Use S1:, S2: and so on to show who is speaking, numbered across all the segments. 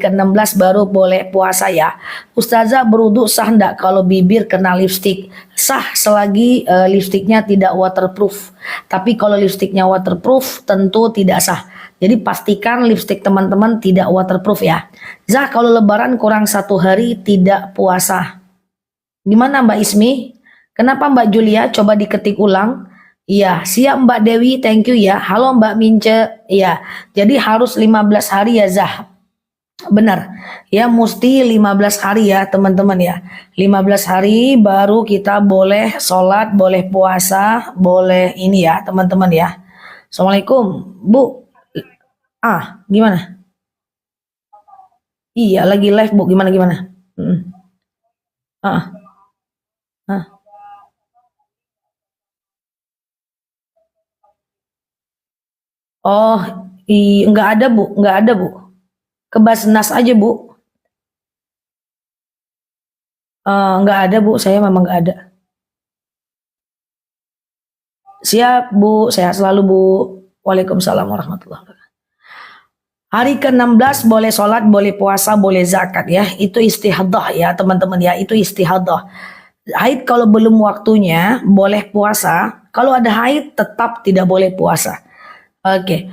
S1: ke-16 baru boleh puasa ya. Ustazah, berwudu sah enggak kalau bibir kena lipstik? Sah selagi lipstiknya tidak waterproof. Tapi kalau lipstiknya waterproof tentu tidak sah. Jadi pastikan lipstik teman-teman tidak waterproof ya. Zah, kalau lebaran kurang 1 hari tidak puasa. Gimana Mbak Ismi? Kenapa Mbak Julia? Coba diketik ulang. Iya, siap Mbak Dewi, thank you ya. Halo Mbak Mince. Iya, jadi harus 15 hari ya Zah. Benar, ya mesti 15 hari ya teman-teman ya. 15 hari baru kita boleh sholat, boleh puasa, boleh ini ya teman-teman ya. Assalamualaikum, Bu. Gimana? Iya, lagi live Bu, gimana? Ah, ah. Oh, nggak ada Bu, nggak ada Bu. Ke Basnas aja Bu. Nggak ada Bu, saya memang nggak ada. Siap Bu, sehat selalu Bu. Waalaikumsalam warahmatullahi wabarakatuh. Hari ke-16 boleh sholat, boleh puasa, boleh zakat ya. Itu istihadah ya teman-teman ya, itu istihadah. Haid kalau belum waktunya boleh puasa, kalau ada haid tetap tidak boleh puasa. Oke,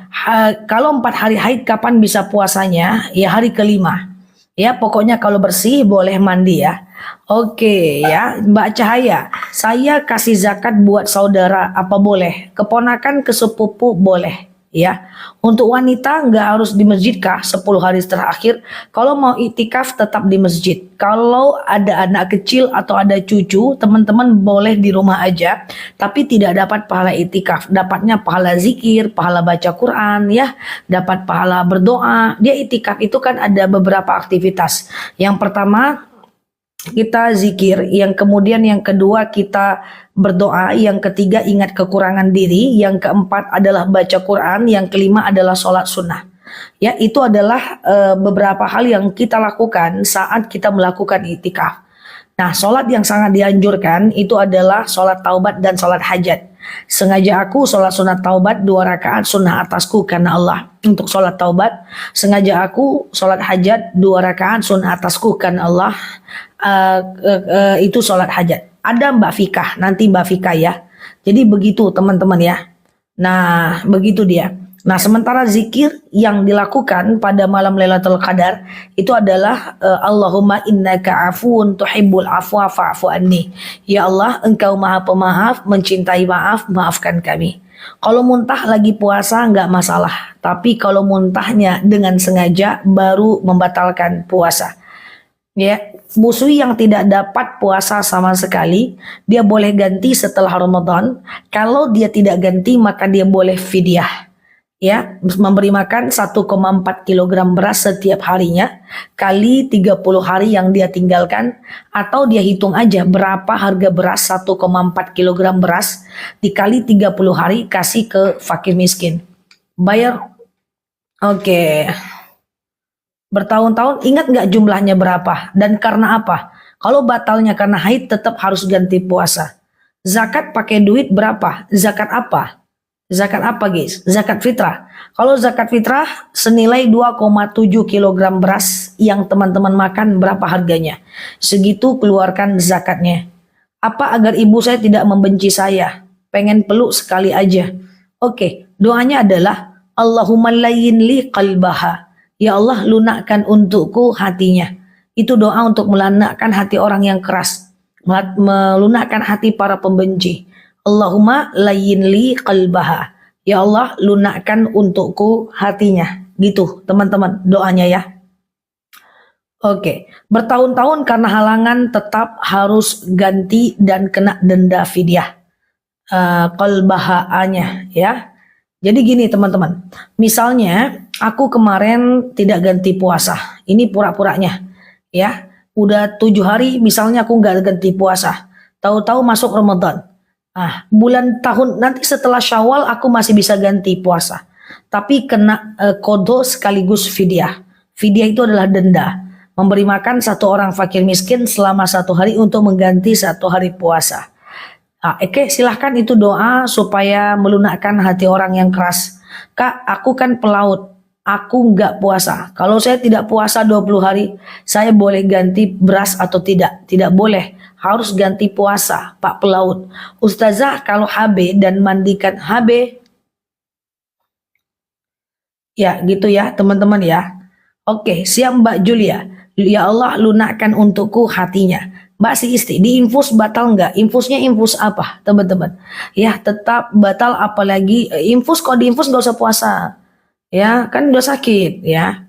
S1: kalau 4 hari haid kapan bisa puasanya? Ya hari kelima. Ya pokoknya kalau bersih boleh mandi ya. Oke ya, Mbak Cahaya, saya kasih zakat buat saudara apa boleh? Keponakan ke sepupu boleh ya. Untuk wanita nggak harus di masjid kah 10 hari terakhir. Kalau mau iktikaf tetap di masjid. Kalau ada anak kecil atau ada cucu, teman-teman boleh di rumah aja, tapi tidak dapat pahala iktikaf. Dapatnya pahala zikir, pahala baca Quran ya, dapat pahala berdoa. Dia iktikaf itu kan ada beberapa aktivitas. Yang pertama kita zikir, yang kemudian yang kedua kita berdoa, yang ketiga ingat kekurangan diri, yang keempat adalah baca Quran, yang kelima adalah sholat sunnah. Ya, itu adalah beberapa hal yang kita lakukan saat kita melakukan itikaf. Nah, sholat yang sangat dianjurkan itu adalah sholat taubat dan sholat hajat. Sengaja aku sholat sunat taubat 2 rakaat sunnah atasku karena Allah. Untuk sholat taubat, sengaja aku sholat hajat 2 rakaat sunnah atasku karena Allah. Itu sholat hajat. Ada Mbak Fikah, nanti Mbak Fikah ya. Jadi begitu teman-teman ya. Nah, begitu dia. Nah, sementara zikir yang dilakukan pada malam Lailatul Qadar itu adalah Allahumma innaka afuwun tuhibbul afwa fa'fu anni. Ya Allah, Engkau Maha Pemaaf, mencintai maaf, maafkan kami. Kalau muntah lagi puasa nggak masalah, tapi kalau muntahnya dengan sengaja baru membatalkan puasa. Ya, musui yang tidak dapat puasa sama sekali, dia boleh ganti setelah Ramadan. Kalau dia tidak ganti, maka dia boleh fidyah. Ya, memberi makan 1,4 kg beras setiap harinya kali 30 hari yang dia tinggalkan, atau dia hitung aja berapa harga beras 1,4 kg beras dikali 30 hari kasih ke fakir miskin. Bayar. Oke. Bertahun-tahun ingat nggak jumlahnya berapa dan karena apa? Kalau batalnya karena haid tetap harus ganti puasa. Zakat pakai duit berapa? Zakat apa? Zakat apa guys? Zakat fitrah. Kalau zakat fitrah senilai 2,7 kg beras yang teman-teman makan berapa harganya? Segitu keluarkan zakatnya. Apa agar ibu saya tidak membenci saya? Pengen peluk sekali aja. Oke, doanya adalah Allahumma layyin li qalbaha. Ya Allah, lunakkan untukku hatinya. Itu doa untuk melunakkan hati orang yang keras, melunakkan hati para pembenci. Allahumma layyin li qalbaha. Ya Allah, lunakkan untukku hatinya. Gitu teman-teman doanya ya. Oke, bertahun-tahun karena halangan tetap harus ganti dan kena denda fidyah. Qalbaha-nya ya. Jadi gini teman-teman, misalnya aku kemarin tidak ganti puasa, ini pura-puranya ya, udah 7 hari misalnya aku nggak ganti puasa, tahu-tahu masuk Ramadan. Bulan tahun nanti setelah Syawal aku masih bisa ganti puasa, tapi kena kodo sekaligus fidyah. Fidyah itu adalah denda, memberi makan 1 orang fakir miskin selama 1 hari untuk mengganti 1 hari puasa. Oke, silahkan itu doa supaya melunakkan hati orang yang keras. Kak, aku kan pelaut, aku nggak puasa. Kalau saya tidak puasa 20 hari, saya boleh ganti beras atau tidak? Tidak boleh. Harus ganti puasa, Pak Pelaut. Ustazah, kalau HB dan mandikan HB, ya gitu ya teman-teman ya. Oke, siap Mbak Julia. Ya Allah, lunakkan untukku hatinya. Mbak si istri, diinfus batal nggak? Infusnya infus apa, teman-teman? Ya, tetap batal, apalagi infus, kok diinfus nggak usah puasa. Ya, kan udah sakit ya.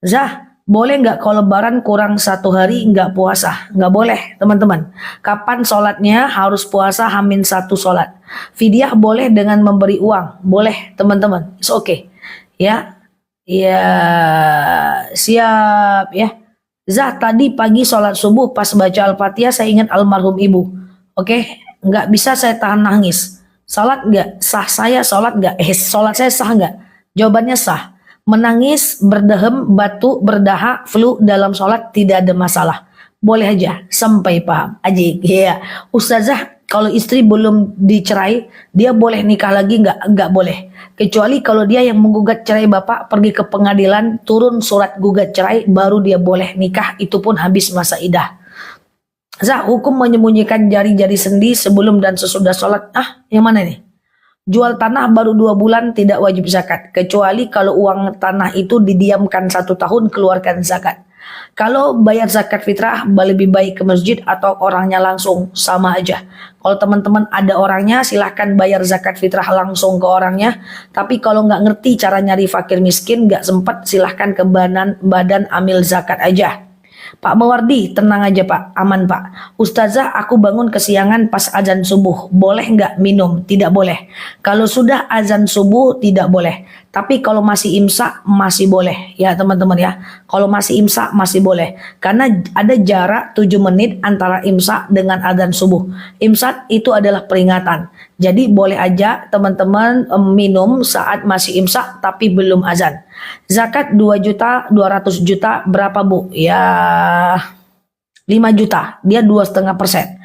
S1: Zah, boleh nggak kalau lebaran kurang 1 hari nggak puasa? Nggak boleh, teman-teman. Kapan sholatnya? Harus puasa H-1 sholat. Fidyah boleh dengan memberi uang. Boleh, teman-teman. It's okay. Ya, ya, siap ya. Zah, tadi pagi sholat subuh pas baca Al-Fatihah saya ingat almarhum ibu. Oke, nggak bisa saya tahan nangis. Sholat nggak? Sah saya sholat nggak? Sholat saya sah nggak? Jawabannya sah. Menangis, berdehem, batuk, berdahak, flu dalam sholat tidak ada masalah. Boleh aja sampai paham. Ajik, ya. Ustazah, kalau istri belum dicerai, dia boleh nikah lagi nggak? Nggak boleh. Kecuali kalau dia yang menggugat cerai bapak, pergi ke pengadilan, turun surat gugat cerai, baru dia boleh nikah, itu pun habis masa idah. Zah, hukum menyembunyikan jari-jari sendi sebelum dan sesudah sholat. Yang mana nih? Jual tanah baru 2 bulan tidak wajib zakat. Kecuali kalau uang tanah itu didiamkan 1 tahun, keluarkan zakat. Kalau bayar zakat fitrah, lebih baik ke masjid atau orangnya langsung, sama aja. Kalau teman-teman ada orangnya, silahkan bayar zakat fitrah langsung ke orangnya. Tapi kalau nggak ngerti cara nyari fakir miskin, nggak sempat, silahkan ke badan amil zakat aja. Pak Mawardi, tenang aja Pak, aman Pak. Ustazah, aku bangun kesiangan pas azan subuh, boleh nggak minum? Tidak boleh. Kalau sudah azan subuh tidak boleh. Tapi kalau masih imsak masih boleh ya teman-teman ya. Kalau masih imsak masih boleh. Karena ada jarak 7 menit antara imsak dengan azan subuh. Imsak itu adalah peringatan. Jadi boleh aja teman-teman minum saat masih imsak tapi belum azan. Zakat 2.200.000.000 berapa Bu? Ya 5 juta, dia 2,5%.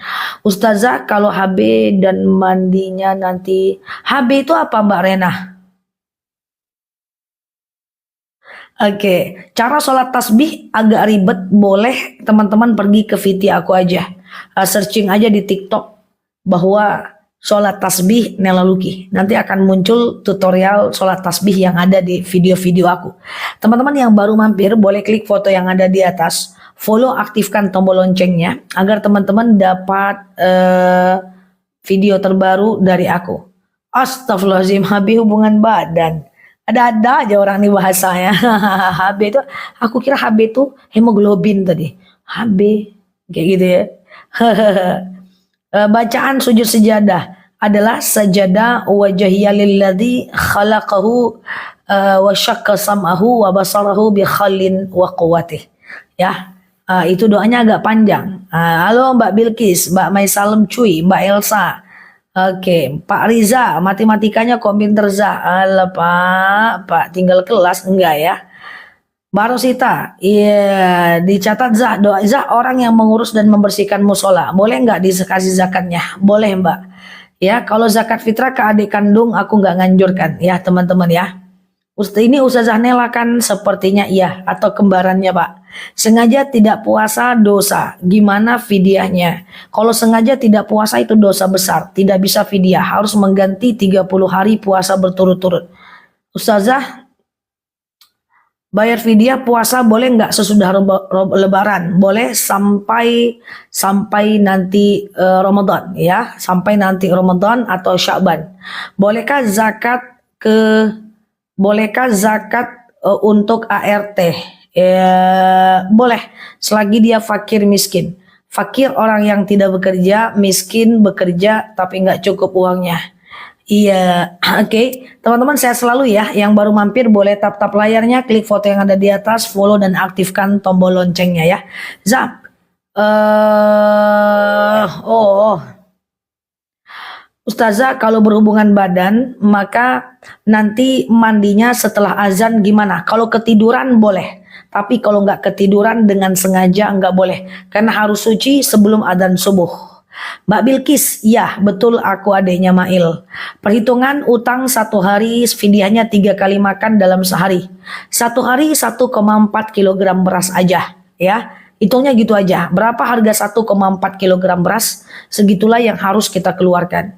S1: Ustazah, kalau HB dan mandinya nanti, HB itu apa Mbak Rena? Oke, cara sholat tasbih agak ribet, boleh teman-teman pergi ke VT aku aja. Searching aja di TikTok bahwa sholat tasbih Nela Luki. Nanti akan muncul tutorial sholat tasbih yang ada di video-video aku. Teman-teman yang baru mampir boleh klik foto yang ada di atas. Follow, aktifkan tombol loncengnya agar teman-teman dapat video terbaru dari aku. Astagfirullahaladzim, HB hubungan badan. Ada-ada aja orang nih bahasanya. HB itu, aku kira HB itu hemoglobin tadi. HB, kayak gitu ya. Bacaan sujud sejadah adalah sajadah wajhiya lilladzi khalaqahu wa syaqqa sam'ahu wa basarahu bi khallin wa quwwatih. Ya, itu doanya agak panjang. Halo Mbak Bilkis, Mbak Maisalem Cuy, Mbak Elsa. Oke, Pak Riza, matematikanya kok pinter Zah? Alah Pak tinggal kelas enggak ya? Mbak Rosita, iya dicatat Zah, doa Zah orang yang mengurus dan membersihkan musola, boleh nggak dikasih zakatnya? Boleh Mbak. Ya, kalau zakat fitrah ke adik kandung aku nggak nganjurkan ya teman-teman ya. Ini Ustazah Nela kan sepertinya iya, atau kembarannya Pak. Sengaja tidak puasa dosa, gimana fidyahnya? Kalau sengaja tidak puasa itu dosa besar, tidak bisa fidyah, harus mengganti 30 hari puasa berturut-turut. Ustazah, bayar fidyah puasa boleh nggak sesudah lebaran? Boleh sampai nanti Ramadan ya, sampai nanti Ramadan atau Sya'ban. Bolehkah zakat untuk ART? Ya, boleh selagi dia fakir miskin. Fakir orang yang tidak bekerja, miskin bekerja tapi nggak cukup uangnya. Iya, oke. Teman-teman saya selalu ya, yang baru mampir boleh tap-tap layarnya, klik foto yang ada di atas, follow dan aktifkan tombol loncengnya ya. Zap. Ustazah, kalau berhubungan badan maka nanti mandinya setelah azan gimana? Kalau ketiduran boleh, tapi kalau nggak ketiduran dengan sengaja nggak boleh, karena harus suci sebelum adzan subuh. Mbak Bilkis, ya betul aku adiknya Mail. Perhitungan utang 1 hari fidyahnya 3 kali makan dalam sehari. 1 hari 1,4 kilogram beras aja ya. Hitungnya gitu aja. Berapa harga 1,4 kilogram beras? Segitulah yang harus kita keluarkan.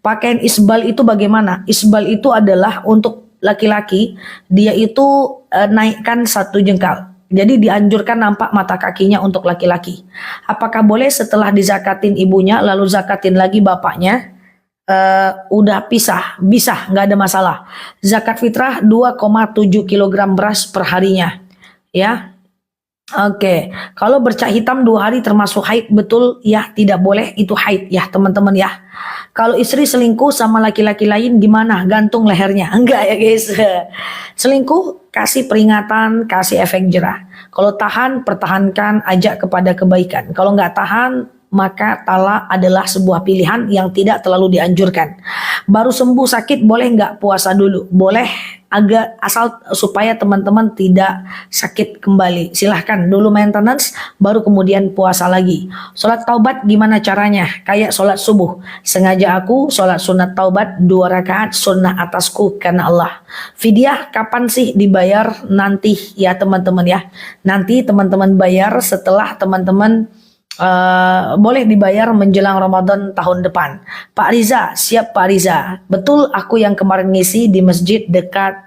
S1: Pakaian isbal itu bagaimana? Isbal itu adalah untuk laki-laki, dia itu naikkan 1 jengkal. Jadi dianjurkan nampak mata kakinya untuk laki-laki. Apakah boleh setelah dizakatin ibunya lalu zakatin lagi bapaknya? Udah pisah, bisa, nggak ada masalah. Zakat fitrah 2,7 kilogram beras per harinya. Ya, oke. Kalau bercak hitam 2 hari termasuk haid, betul ya, tidak boleh, itu haid ya teman-teman ya. Kalau istri selingkuh sama laki-laki lain gimana? Gantung lehernya. Enggak ya guys. Selingkuh kasih peringatan, kasih efek jerah. Kalau tahan, pertahankan, ajak kepada kebaikan. Kalau nggak tahan, maka talak adalah sebuah pilihan yang tidak terlalu dianjurkan. Baru sembuh sakit boleh nggak puasa dulu? Boleh, agak asal supaya teman-teman tidak sakit kembali. Silahkan dulu maintenance, baru kemudian puasa lagi. Sholat taubat gimana caranya? Kayak sholat subuh. Sengaja aku sholat sunat taubat 2 rakaat sunnah atasku karena Allah. Fidyah kapan sih dibayar? Nanti ya teman-teman ya. Nanti teman-teman bayar setelah teman-teman boleh dibayar menjelang Ramadan tahun depan. Pak Riza, siap Pak Riza. Betul, aku yang kemarin ngisi di masjid dekat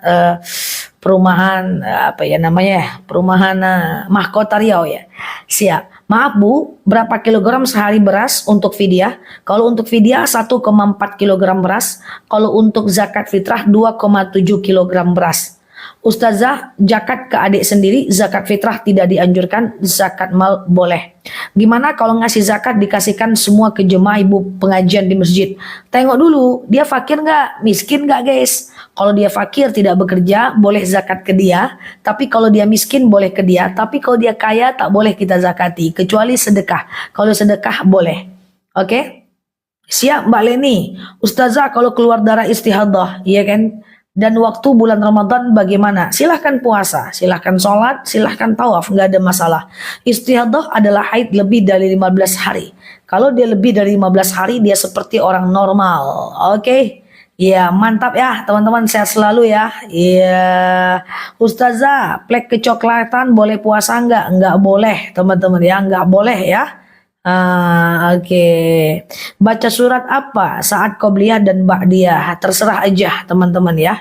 S1: perumahan apa ya namanya? Perumahan Mahkota Riau ya. Siap. Maaf Bu, berapa kilogram sehari beras untuk fidyah? Kalau untuk fidyah 1,4 kilogram beras. Kalau untuk zakat fitrah 2,7 kilogram beras. Ustazah, zakat ke adik sendiri, zakat fitrah tidak dianjurkan, zakat mal boleh. Gimana kalau ngasih zakat dikasihkan semua ke jemaah ibu pengajian di masjid? Tengok dulu, dia fakir nggak, miskin nggak guys? Kalau dia fakir tidak bekerja, boleh zakat ke dia. Tapi kalau dia miskin, boleh ke dia. Tapi kalau dia kaya, tak boleh kita zakati. Kecuali sedekah. Kalau sedekah, boleh. Oke? Siap Mbak Leni. Ustazah, kalau keluar darah istihadah, iya kan? Dan waktu bulan Ramadan bagaimana? Silahkan puasa, silahkan sholat, silahkan tawaf, nggak ada masalah. Istihadah adalah haid lebih dari 15 hari. Kalau dia lebih dari 15 hari, dia seperti orang normal. Oke? Ya, mantap ya teman-teman, sehat selalu ya. Iya. Ustazah, plek kecoklatan boleh puasa nggak? Nggak boleh teman-teman ya, nggak boleh ya. Oke. Baca surat apa saat qobliyah dan ba'diyah? Terserah aja teman-teman ya.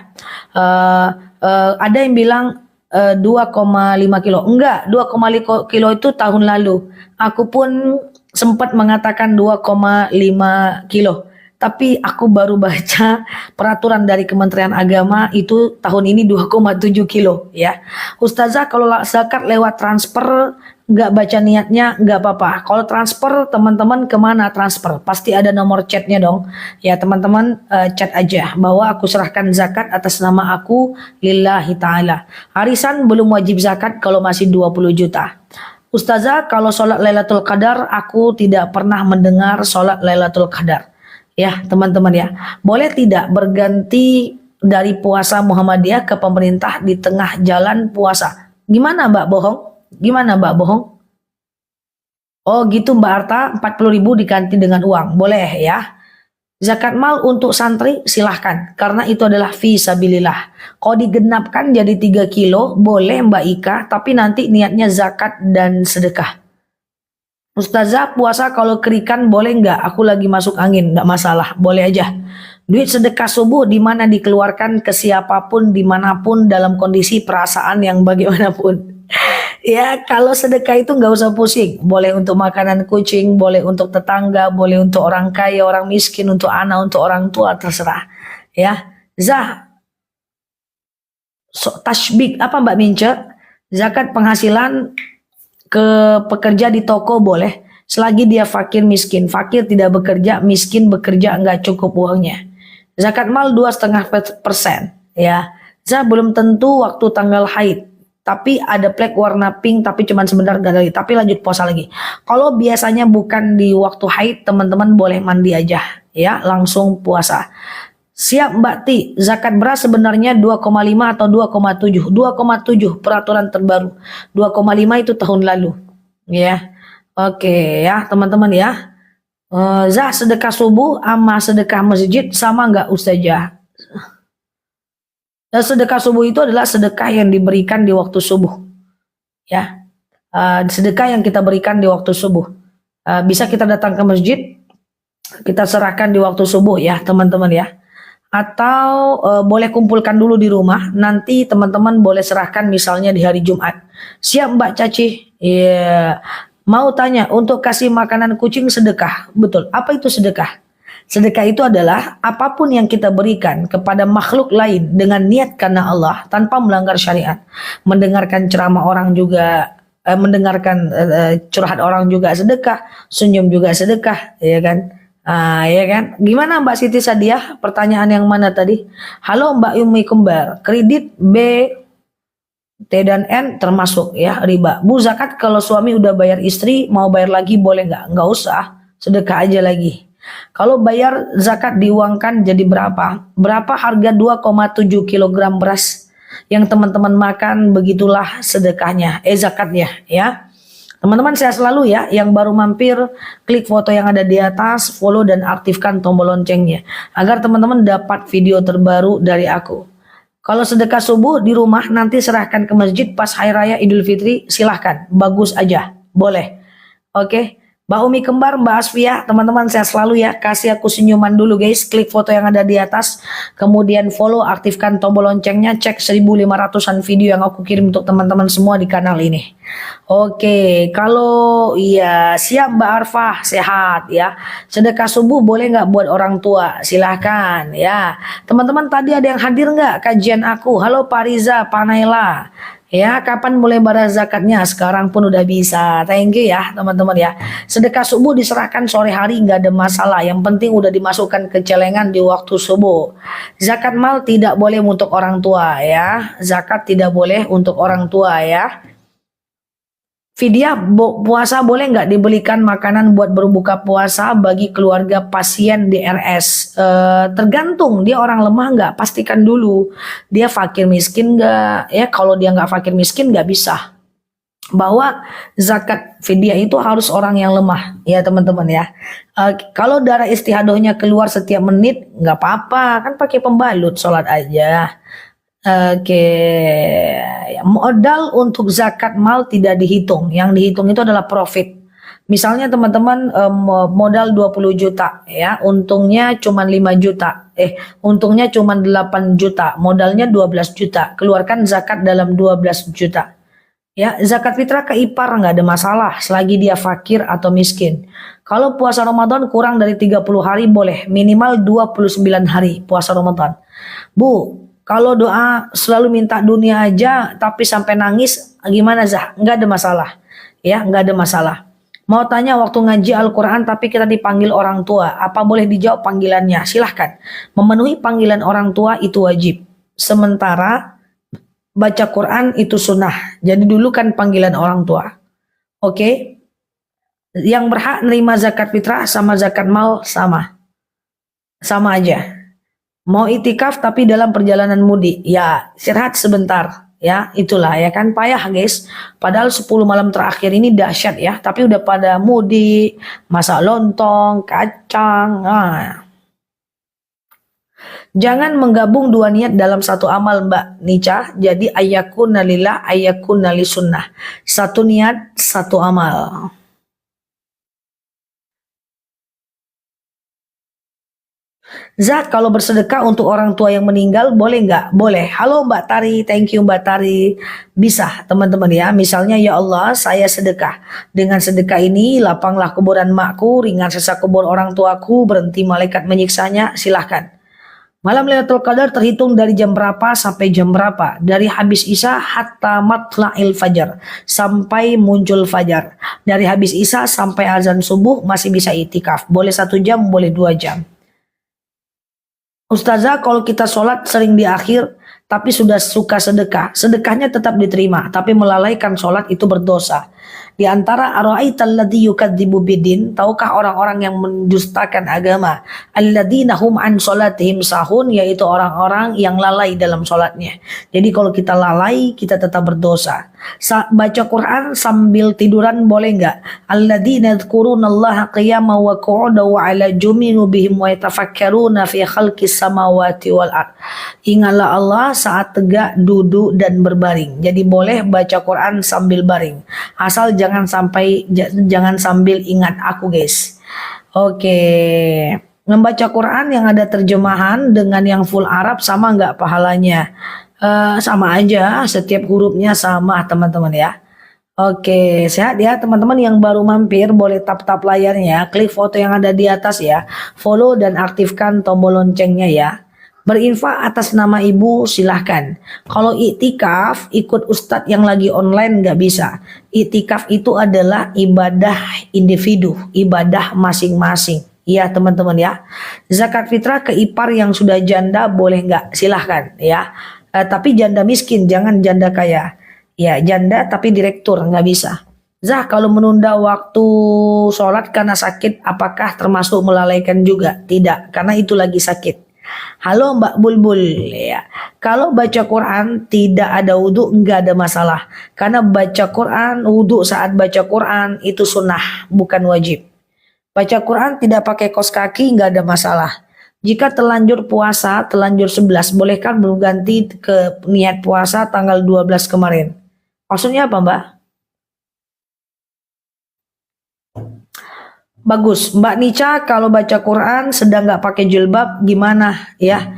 S1: Ada yang bilang 2,5 kilo. Enggak, 2,5 kilo itu tahun lalu. Aku pun sempat mengatakan 2,5 kilo. Tapi aku baru baca peraturan dari Kementerian Agama itu tahun ini 2,7 kilo ya. Ustazah, kalau zakat lewat transfer nggak baca niatnya nggak apa-apa. Kalau transfer teman-teman kemana transfer? Pasti ada nomor chatnya dong. Ya teman-teman chat aja bahwa aku serahkan zakat atas nama aku lillahi ta'ala. Arisan belum wajib zakat kalau masih 20 juta. Ustazah, kalau sholat Lailatul Qadar aku tidak pernah mendengar sholat Lailatul Qadar. Ya teman-teman ya, boleh tidak berganti dari puasa Muhammadiyah ke pemerintah di tengah jalan puasa? Gimana Mbak Bohong? Gimana Mbak Bohong? Oh gitu Mbak Arta, 40.000 diganti dengan uang, boleh ya. Zakat mal untuk santri silahkan, karena itu adalah fisabilillah. Kalau digenapkan jadi 3 kilo, boleh Mbak Ika, tapi nanti niatnya zakat dan sedekah. Ustazah, puasa kalau kerikan boleh nggak? Aku lagi masuk angin, nggak masalah, boleh aja. Duit sedekah subuh di mana dikeluarkan ke siapapun, dimanapun, dalam kondisi perasaan yang bagaimanapun. Ya, kalau sedekah itu nggak usah pusing. Boleh untuk makanan kucing, boleh untuk tetangga, boleh untuk orang kaya, orang miskin, untuk anak, untuk orang tua, terserah. Ya, tashbik apa Mbak Mince? Zakat penghasilan ke pekerja di toko boleh selagi dia fakir miskin. Fakir tidak bekerja, miskin bekerja nggak cukup uangnya. Zakat mal 2,5% ya. Belum tentu waktu tanggal haid, tapi ada plek warna pink tapi cuman sebentar gak lagi, tapi lanjut puasa lagi. Kalau biasanya bukan di waktu haid, teman-teman boleh mandi aja ya, langsung puasa. Siap Mbak Ti, zakat beras sebenarnya 2,5 atau 2,7? 2,7 peraturan terbaru. 2,5 itu tahun lalu. Ya. Oke ya, teman-teman ya. Sedekah subuh sama sedekah masjid sama nggak Ustazah? Sedekah subuh itu adalah sedekah yang diberikan di waktu subuh, ya. Sedekah yang kita berikan di waktu subuh. Bisa kita datang ke masjid, kita serahkan di waktu subuh ya teman-teman ya. Atau boleh kumpulkan dulu di rumah, nanti teman-teman boleh serahkan misalnya di hari Jumat. Siap Mbak Caci? Iya. Mau tanya, untuk kasih makanan kucing sedekah? Betul. Apa itu sedekah? Sedekah itu adalah apapun yang kita berikan kepada makhluk lain dengan niat karena Allah tanpa melanggar syariat. Mendengarkan ceramah orang juga, mendengarkan curhat orang juga sedekah, senyum juga sedekah, ya kan? Ya kan? Gimana Mbak Siti Sadiah? Pertanyaan yang mana tadi? Halo Mbak Yumi Kembar, kredit B, T dan N termasuk ya riba. Bu, zakat kalau suami udah bayar istri, mau bayar lagi boleh nggak? Nggak usah, sedekah aja lagi. Kalau bayar zakat diuangkan jadi berapa? Berapa harga 2,7 kilogram beras yang teman-teman makan, begitulah sedekahnya, zakatnya ya. Teman-teman saya selalu ya, yang baru mampir klik foto yang ada di atas, follow dan aktifkan tombol loncengnya agar teman-teman dapat video terbaru dari aku. Kalau sedekah subuh di rumah nanti serahkan ke masjid pas Hari Raya Idul Fitri, silahkan, bagus aja, boleh. Oke. Mbak Umi Kembar, Mbak Asfiah, teman-teman saya selalu ya, kasih aku senyuman dulu guys, klik foto yang ada di atas, kemudian follow, aktifkan tombol loncengnya, cek 1500-an video yang aku kirim untuk teman-teman semua di kanal ini. Oke, kalau iya siap Mbak Arfah, sehat ya. Sedekah subuh boleh nggak buat orang tua? Silahkan ya. Teman-teman tadi ada yang hadir nggak kajian aku? Halo Pak Riza, Pak Naila. Ya, kapan mulai bayar zakatnya? Sekarang pun udah bisa. Thank you ya, teman-teman ya. Sedekah subuh diserahkan sore hari nggak ada masalah. Yang penting udah dimasukkan ke celengan di waktu subuh. Zakat mal tidak boleh untuk orang tua ya. Zakat tidak boleh untuk orang tua ya. Fidyah puasa boleh nggak dibelikan makanan buat berbuka puasa bagi keluarga pasien di RS? Tergantung dia orang lemah nggak, pastikan dulu dia fakir miskin nggak ya. Kalau dia nggak fakir miskin nggak bisa. Bahwa zakat fidyah itu harus orang yang lemah ya teman-teman ya. Kalau darah istihadohnya keluar setiap menit nggak apa-apa, kan pakai pembalut sholat aja. Oke, modal untuk zakat mal tidak dihitung. Yang dihitung itu adalah profit. Misalnya teman-teman modal 20 juta ya, untungnya cuma 5 juta. Untungnya cuma 8 juta, modalnya 12 juta. Keluarkan zakat dalam 12 juta. Ya, zakat fitrah ke ipar nggak ada masalah selagi dia fakir atau miskin. Kalau puasa Ramadan kurang dari 30 hari boleh, minimal 29 hari puasa Ramadan. Bu, kalau doa selalu minta dunia aja tapi sampai nangis gimana Zah? Nggak ada masalah. Ya, nggak ada masalah. Mau tanya waktu ngaji Al-Quran tapi kita dipanggil orang tua, apa boleh dijawab panggilannya? Silahkan. Memenuhi panggilan orang tua itu wajib. Sementara baca Quran itu sunnah. Jadi dulu kan panggilan orang tua. Oke. Yang berhak nerima zakat fitrah sama zakat mal sama. Sama aja. Mau itikaf tapi dalam perjalanan mudik, ya istirahat sebentar, ya itulah ya kan payah guys. Padahal 10 malam terakhir ini dahsyat ya, tapi udah pada mudik, masak lontong, kacang. Jangan menggabung dua niat dalam satu amal Mbak Nica. Jadi ayakuna lillah, ayakuna li sunnah. Satu niat, satu amal. Zat, kalau bersedekah untuk orang tua yang meninggal boleh nggak? Boleh. Halo Mbak Tari, thank you Mbak Tari. Bisa teman-teman ya. Misalnya ya Allah saya sedekah. Dengan sedekah ini lapanglah kuburan makku, ringan sesak kubur orang tuaku, berhenti malaikat menyiksanya. Silahkan. Malam Lailatul Qadar terhitung dari jam berapa sampai jam berapa? Dari habis Isya hatta matla'il fajar, sampai muncul fajar. Dari habis Isya sampai azan subuh masih bisa itikaf. Boleh 1 jam, boleh 2 jam. Ustazah, kalau kita sholat sering di akhir tapi sudah suka sedekah, sedekahnya tetap diterima, tapi melalaikan sholat itu berdosa. Di antara ara'aital ladzi yukadzibu bidin, tahukah orang-orang yang mendustakan agama? Alladzina hum an sholatihim sahun, yaitu orang-orang yang lalai dalam sholatnya. Jadi kalau kita lalai, kita tetap berdosa. Baca Quran sambil tiduran boleh nggak? Alladzina yadhkurunallaha qiyaman wa qu'udan wa 'ala junubihim wa yatafakkaruna fi khalqis samawati wal ard. Ingatlah Allah saat tegak, duduk dan berbaring. Jadi boleh baca Quran sambil baring. Asal jangan sambil ingat aku, guys. Oke. Membaca Quran yang ada terjemahan dengan yang full Arab sama nggak pahalanya? Sama aja, setiap hurufnya sama teman-teman ya. Oke, sehat ya teman-teman yang baru mampir, boleh tap-tap layarnya, klik foto yang ada di atas ya, follow dan aktifkan tombol loncengnya ya. Berinfak atas nama ibu silahkan. Kalau iktikaf ikut ustadz yang lagi online nggak bisa. Iktikaf itu adalah ibadah individu, ibadah masing-masing. Iya teman-teman ya. Zakat fitrah ke ipar yang sudah janda boleh nggak? Silahkan ya. Tapi janda miskin, jangan janda kaya. Ya, janda tapi direktur, nggak bisa. Zah, kalau menunda waktu sholat karena sakit, apakah termasuk melalaikan juga? Tidak, karena itu lagi sakit. Halo Mbak Bulbul, ya. Kalau baca Quran tidak ada wudhu, nggak ada masalah. Karena baca Quran, wudhu saat baca Quran itu sunnah, bukan wajib. Baca Quran tidak pakai kos kaki, nggak ada masalah. Jika terlanjur puasa, terlanjur 11, bolehkah berganti ke niat puasa tanggal 12 kemarin? Maksudnya apa Mbak? Bagus, Mbak Nica kalau baca Quran sedang nggak pakai jilbab gimana ya?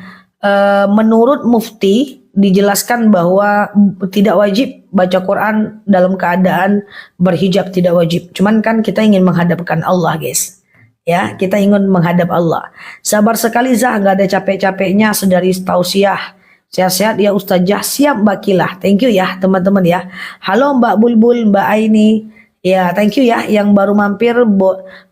S1: Menurut Mufti dijelaskan bahwa tidak wajib baca Quran dalam keadaan berhijab, tidak wajib. Cuman kan kita ingin menghadapkan Allah guys. Ya, kita ingin menghadap Allah. Sabar sekali Zah, nggak ada capek-capeknya, sedari tausiah. Sehat-sehat ya Ustazah, siap Mbak Kilah. Thank you ya teman-teman ya. Halo Mbak Bulbul, Mbak Aini. Ya, thank you ya yang baru mampir,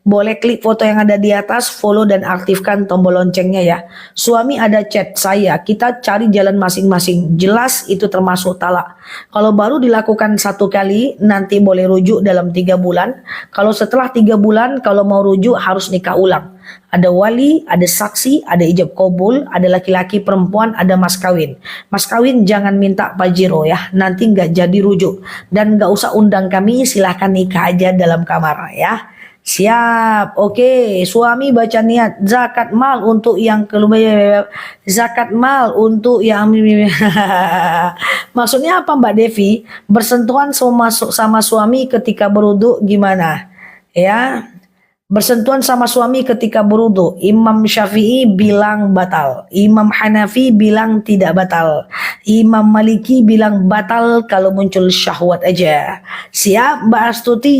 S1: boleh klik foto yang ada di atas, follow dan aktifkan tombol loncengnya ya. Suami ada chat saya, kita cari jalan masing-masing. Jelas itu termasuk talak. Kalau baru dilakukan 1 kali, nanti boleh rujuk dalam 3 bulan. Kalau setelah 3 bulan, kalau mau rujuk harus nikah ulang. Ada wali, ada saksi, ada ijab kabul, ada laki-laki perempuan, ada mas kawin. Mas kawin jangan minta pajero ya, nanti nggak jadi rujuk. Dan nggak usah undang kami, silahkan nikah aja dalam kamar ya. Siap, oke. Suami baca niat zakat mal untuk yang zakat mal untuk yang maksudnya apa Mbak Devi? Bersentuhan sama suami ketika berwudu gimana? Ya. Bersentuhan sama suami ketika berwudu, Imam Syafi'i bilang batal, Imam Hanafi bilang tidak batal, Imam Maliki bilang batal kalau muncul syahwat aja. Siap Mbak Astuti?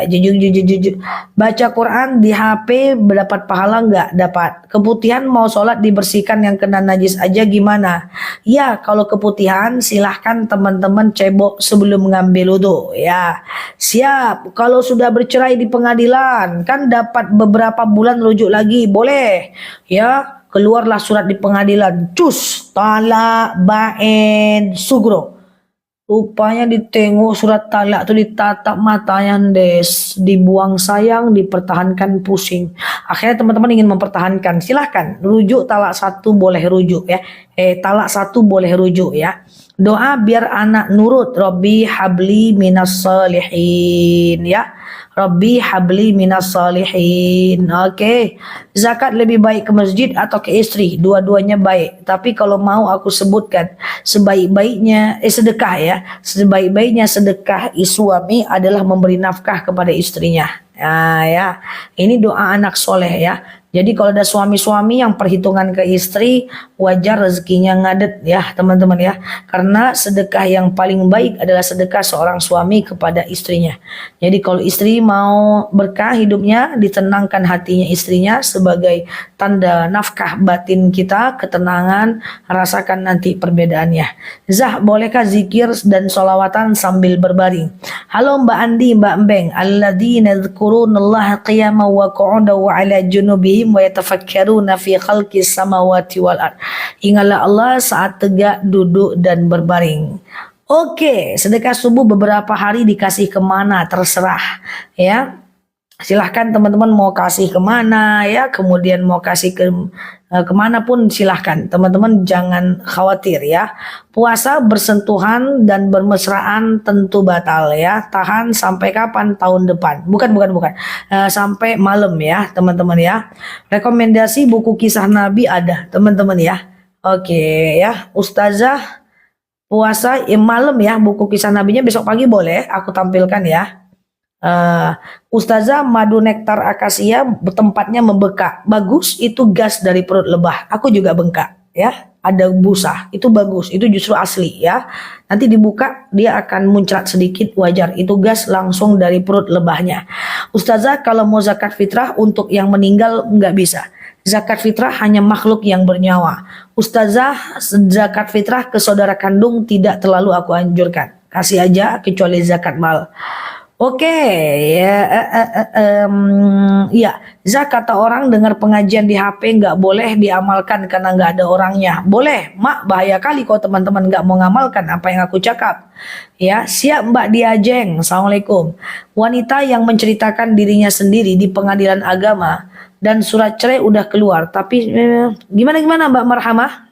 S1: Jujur. Baca Quran di HP berdapat pahala nggak? Dapat. Keputihan mau sholat dibersihkan yang kena najis aja gimana? Ya kalau keputihan silahkan teman-teman cebok sebelum ngambil wudu ya. Siap. Kalau sudah bercerai di pengadilan kan dapat beberapa bulan rujuk lagi, boleh ya, keluarlah surat di pengadilan, cus talak bain sugro, rupanya ditengok surat talak tuh ditatap matanya des, dibuang sayang, dipertahankan pusing. Akhirnya teman-teman ingin mempertahankan, silahkan rujuk talak 1 boleh rujuk ya, talak 1 boleh rujuk ya. Doa biar anak nurut, Rabbi habli minas salihin ya. Rabbi habli minas salihin. Oke. Zakat lebih baik ke masjid atau ke istri? Dua-duanya baik. Tapi kalau mau aku sebutkan sebaik-baiknya sedekah ya. Sebaik-baiknya sedekah suami adalah memberi nafkah kepada istrinya. Nah, ya. Ini doa anak soleh ya. Jadi kalau ada suami-suami yang perhitungan ke istri, wajar rezekinya ngadet ya teman-teman ya. Karena sedekah yang paling baik adalah sedekah seorang suami kepada istrinya. Jadi kalau istri mau berkah hidupnya, ditenangkan hatinya istrinya sebagai tanda nafkah batin kita, ketenangan, rasakan nanti perbedaannya. Zah, bolehkah zikir dan sholawatan sambil berbaring? Halo Mbak Andi, Mbak Mbeng. Alladzina yadhkurunallaha qiyaman wa qu'udan wa 'ala junubihim wa yatafakkaruna fi khalqis samawati wal ard. Ingatlah Allah saat tegak, duduk dan berbaring. Oke, sedekah subuh beberapa hari dikasih kemana terserah ya. Silahkan teman-teman mau kasih kemana ya, kemudian mau kasih kemana pun silahkan. Teman-teman jangan khawatir ya. Puasa bersentuhan dan bermesraan tentu batal ya. Tahan sampai kapan? Tahun depan. Bukan. Sampai malam ya teman-teman ya. Rekomendasi buku kisah Nabi ada teman-teman ya. Oke ya, Ustazah puasa malam ya, buku kisah Nabinya besok pagi boleh aku tampilkan ya. Eh, Ustazah madu nektar akasia tempatnya membekak. Bagus, itu gas dari perut lebah. Aku juga bengkak ya. Ada busa, itu bagus, itu justru asli ya. Nanti dibuka dia akan muncrat sedikit, wajar. Itu gas langsung dari perut lebahnya. Ustazah kalau mau zakat fitrah untuk yang meninggal nggak bisa. Zakat fitrah hanya makhluk yang bernyawa. Ustazah zakat fitrah ke saudara kandung tidak terlalu aku anjurkan. Kasih aja kecuali zakat mal. Oke, ya, ya, Zak kata orang dengar pengajian di HP nggak boleh diamalkan karena nggak ada orangnya. Boleh, Mak, bahaya kali kalau teman-teman nggak mau ngamalkan apa yang aku cakap. Ya, siap Mbak Diajeng, Assalamualaikum. Wanita yang menceritakan dirinya sendiri di pengadilan agama dan surat cerai udah keluar, tapi gimana Mbak Marhamah?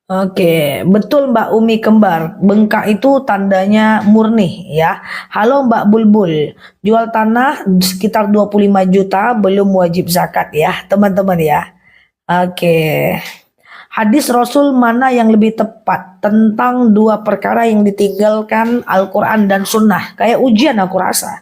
S1: Oke, betul Mbak Umi Kembar. Bengkak itu tandanya murni ya. Halo Mbak Bulbul, jual tanah sekitar 25 juta belum wajib zakat ya, teman-teman ya. Oke. Hadis Rasul mana yang lebih tepat tentang dua perkara yang ditinggalkan Al-Quran dan Sunnah? Kayak ujian aku rasa.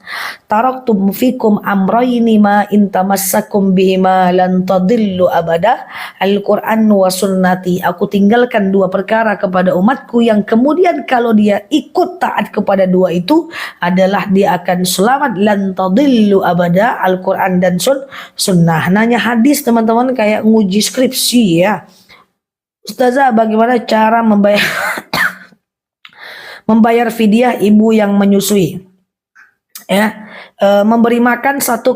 S1: Taraktum fikum amrayni ma intamassakum bihima lan tadillu abada. Al-Quran wa sunnati. Aku tinggalkan dua perkara kepada umatku yang kemudian kalau dia ikut taat kepada dua itu adalah dia akan selamat lan tadillu abada. Al-Quran dan Sunnah. Nanya hadis teman-teman kayak nguji skripsi ya. Ustazah, bagaimana cara membayar fidyah ibu yang menyusui? Ya, memberi makan 1,4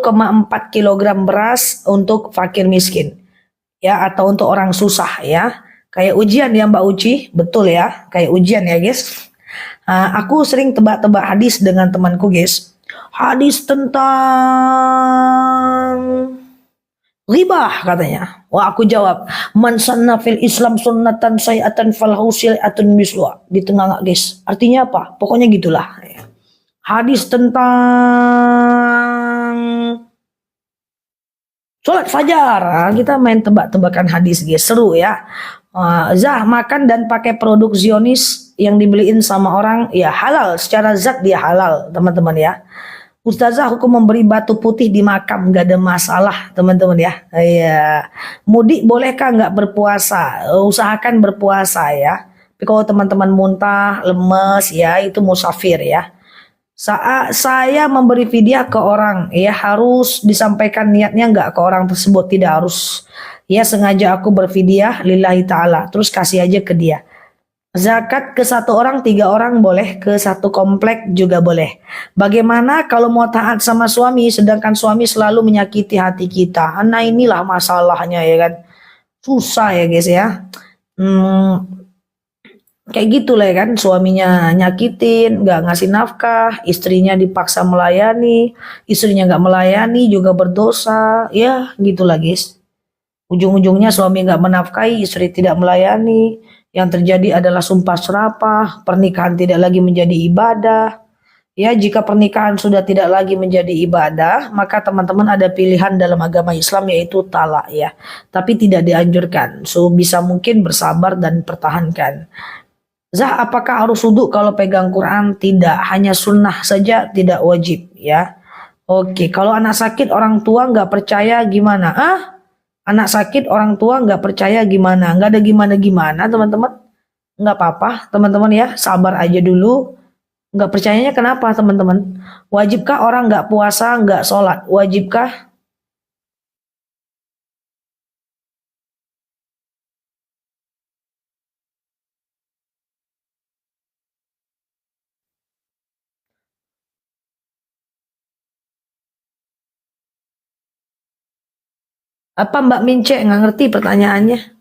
S1: kilogram beras untuk fakir miskin, ya, atau untuk orang susah, ya. Kayak ujian ya Mbak Uci, betul ya, kayak ujian ya guys. Aku sering tebak-tebak hadis dengan temanku guys. Hadis tentang ribah katanya. Wah aku jawab, man sanna fil Islam sunnatan sayatan falahu atun miswa. Di tengah guys. Artinya apa? Pokoknya gitulah. Hadis tentang sholat fajar. Kita main tebak-tebakan hadis guys. Seru ya. Zah makan dan pakai produk Zionis yang dibeliin sama orang ya halal. Secara zat dia halal teman-teman ya. Ustazah hukum memberi batu putih di makam nggak ada masalah teman-teman ya. Iya. Mudik bolehkah nggak berpuasa? Usahakan berpuasa ya. Tapi kalau teman-teman muntah, lemes ya itu musafir ya. Saat saya memberi fidyah ke orang ya harus disampaikan niatnya nggak ke orang tersebut, tidak harus. Ya sengaja aku berfidyah lillahi ta'ala terus kasih aja ke dia. Zakat ke satu orang, 3 orang boleh, ke satu komplek juga boleh. Bagaimana kalau mau taat sama suami, sedangkan suami selalu menyakiti hati kita? Nah inilah masalahnya ya kan. Susah ya guys ya. Kayak gitu lah ya kan, suaminya nyakitin, nggak ngasih nafkah, istrinya dipaksa melayani, istrinya nggak melayani juga berdosa. Ya gitulah guys. Ujung-ujungnya suami nggak menafkahi, istri tidak melayani. Yang terjadi adalah sumpah serapah, pernikahan tidak lagi menjadi ibadah. Ya, jika pernikahan sudah tidak lagi menjadi ibadah, maka teman-teman ada pilihan dalam agama Islam yaitu talak ya. Tapi tidak dianjurkan. So bisa mungkin bersabar dan pertahankan. Zah, apakah harus wudhu kalau pegang Quran? Tidak, hanya sunnah saja, tidak wajib ya. Oke, kalau anak sakit orang tua nggak percaya gimana? Anak sakit orang tua nggak percaya gimana? Nggak ada gimana-gimana teman-teman. Nggak apa-apa teman-teman ya. Sabar aja dulu. Nggak percayanya kenapa teman-teman? Wajibkah orang nggak puasa nggak sholat? Wajibkah? Apa Mbak Mince nggak ngerti pertanyaannya?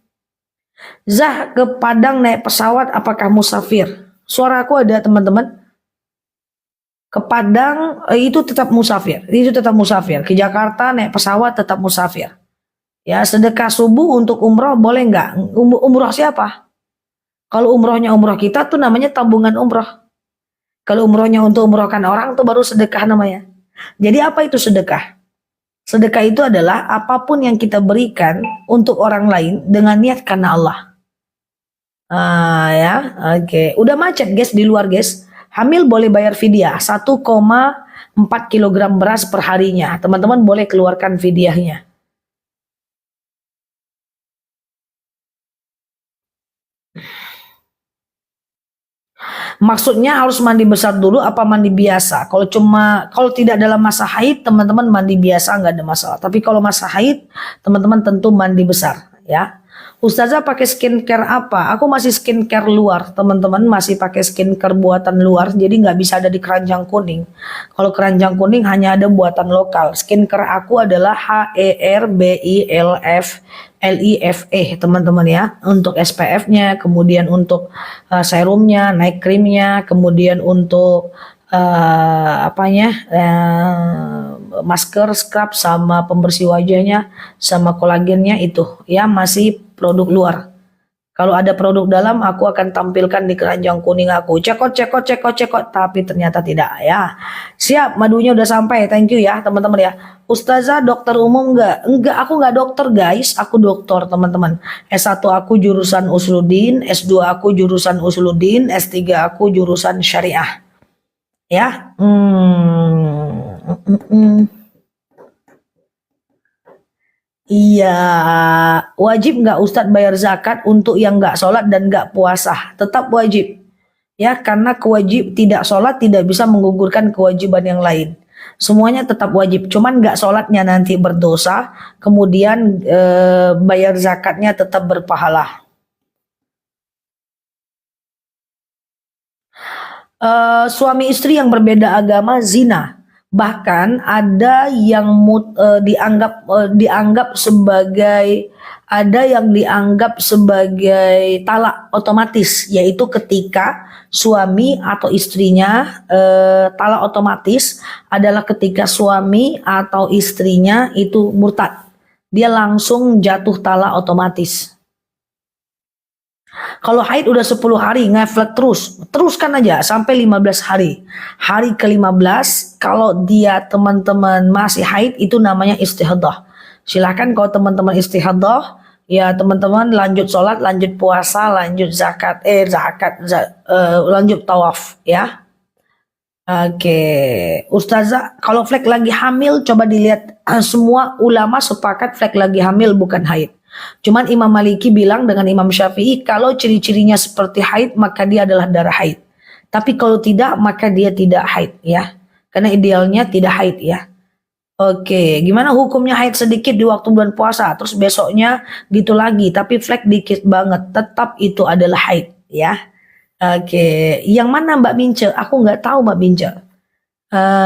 S1: Zah ke Padang naik pesawat apakah musafir? Suara aku ada teman-teman? Ke Padang itu tetap musafir, ke Jakarta naik pesawat tetap musafir. Ya, sedekah subuh untuk umroh boleh nggak? Umroh siapa? Kalau umrohnya umroh kita tuh namanya tabungan umroh. Kalau umrohnya untuk umrohkan orang tuh baru sedekah namanya. Jadi apa itu sedekah? Sedekah itu adalah apapun yang kita berikan untuk orang lain dengan niat karena Allah. Ya, oke. Udah macet guys di luar guys. Hamil boleh bayar fidyah 1,4 kilogram beras per harinya. Teman-teman boleh keluarkan fidyahnya. Maksudnya harus mandi besar dulu apa mandi biasa? Kalau tidak dalam masa haid, teman-teman mandi biasa nggak ada masalah. Tapi kalau masa haid, teman-teman tentu mandi besar, ya. Ustazah pakai skincare apa? Aku masih skincare luar, teman-teman masih pakai skincare buatan luar, jadi nggak bisa ada di keranjang kuning. Kalau keranjang kuning hanya ada buatan lokal. Skincare aku adalah HERBILFLIFE, teman-teman ya. Untuk SPF-nya, kemudian untuk serumnya, night creamnya, kemudian untuk masker, scrub, sama pembersih wajahnya, sama kolagennya itu ya masih produk luar. Kalau ada produk dalam aku akan tampilkan di keranjang kuning aku. Cekot, tapi ternyata tidak ya. Siap, madunya udah sampai. Thank you ya teman-teman ya. Ustazah dokter umum enggak? Enggak, aku enggak dokter guys. Aku dokter teman-teman. S1 aku jurusan Usuluddin, S2 aku jurusan Usuluddin, S3 aku jurusan Syariah. Ya. Iya, wajib nggak Ustadz bayar zakat untuk yang nggak sholat dan nggak puasa? Tetap wajib. Ya, karena tidak sholat tidak bisa menggugurkan kewajiban yang lain. Semuanya tetap wajib, cuman nggak sholatnya nanti berdosa, kemudian bayar zakatnya tetap berpahala. Suami istri yang berbeda agama zina. Bahkan ada yang dianggap sebagai talak otomatis, yaitu ketika suami atau istrinya talak otomatis adalah ketika suami atau istrinya itu murtad, dia langsung jatuh talak otomatis. Kalau haid udah 10 hari ngeflek teruskan aja sampai 15 hari. Hari ke-15 kalau dia teman-teman masih haid itu namanya istihadhah. Silahkan kalau teman-teman istihadhah ya teman-teman lanjut sholat, lanjut puasa, lanjut lanjut tawaf ya. Oke, Ustazah, kalau flek lagi hamil coba dilihat, semua ulama sepakat flek lagi hamil bukan haid. Cuman Imam Maliki bilang dengan Imam Syafi'i kalau ciri-cirinya seperti haid maka dia adalah darah haid. Tapi kalau tidak maka dia tidak haid ya. Karena idealnya tidak haid ya. Oke, gimana hukumnya haid sedikit di waktu bulan puasa terus besoknya gitu lagi tapi flek dikit banget, tetap itu adalah haid ya. Oke, yang mana Mbak Mince? Aku nggak tahu Mbak Mince.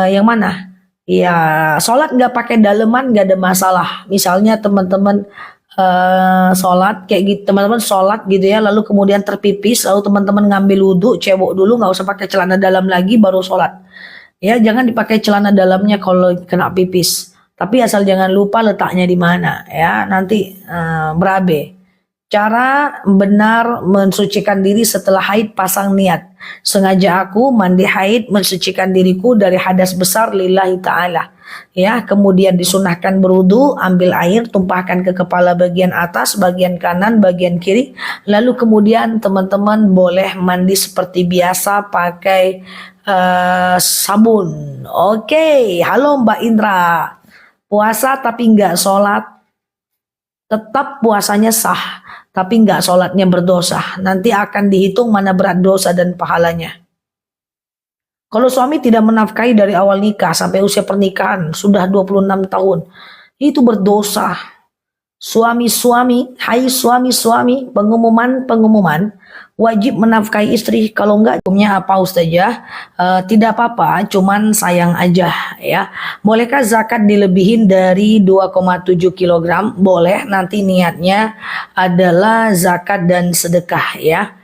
S1: Yang mana? Ya, sholat nggak pakai daleman nggak ada masalah. Misalnya teman-teman sholat kayak gitu, teman-teman sholat gitu ya, lalu kemudian terpipis, lalu teman-teman ngambil wudhu, cebok dulu, nggak usah pakai celana dalam lagi baru sholat. Ya, jangan dipakai celana dalamnya kalau kena pipis. Tapi asal jangan lupa letaknya di mana ya, nanti berabe. Cara benar mensucikan diri setelah haid, pasang niat. Sengaja aku mandi haid mensucikan diriku dari hadas besar lillahi ta'ala. Ya, kemudian disunahkan berwudu, ambil air, tumpahkan ke kepala bagian atas, bagian kanan, bagian kiri. Lalu kemudian teman-teman boleh mandi seperti biasa pakai sabun. Oke, halo Mbak Indra. Puasa tapi nggak sholat, tetap puasanya sah. Tapi nggak sholatnya berdosa. Nanti akan dihitung mana berat dosa dan pahalanya. Kalau suami tidak menafkahi dari awal nikah sampai usia pernikahan sudah 26 tahun, itu berdosa. Suami-suami, hai suami-suami, pengumuman wajib menafkahi istri. Kalau enggak, hukumnya apa Ustazah? Tidak apa-apa, cuman sayang aja ya. Bolehkah zakat dilebihin dari 2,7 kg? Boleh, nanti niatnya adalah zakat dan sedekah ya.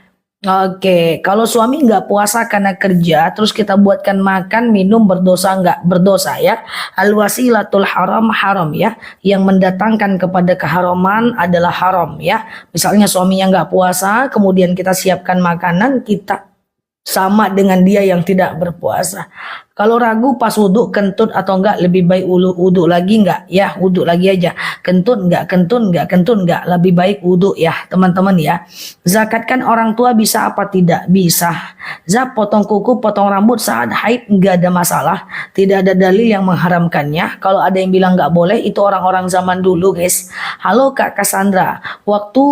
S1: Oke, kalau suami nggak puasa karena kerja, terus kita buatkan makan, minum berdosa nggak? Berdosa ya. Al wasilatul haram haram ya. Yang mendatangkan kepada keharaman adalah haram ya. Misalnya suaminya nggak puasa, kemudian kita siapkan makanan, kita sama dengan dia yang tidak berpuasa. Kalau ragu pas wudhu kentut atau enggak, lebih baik wudhu lagi enggak? Ya wudhu lagi aja. Kentut enggak, kentut enggak, kentut enggak. Lebih baik wudhu ya teman-teman ya. Zakatkan orang tua bisa apa tidak? Bisa. Zak potong kuku, potong rambut saat haid enggak ada masalah. Tidak ada dalil yang mengharamkannya. Kalau ada yang bilang enggak boleh, itu orang-orang zaman dulu guys. Halo Kak Cassandra, waktu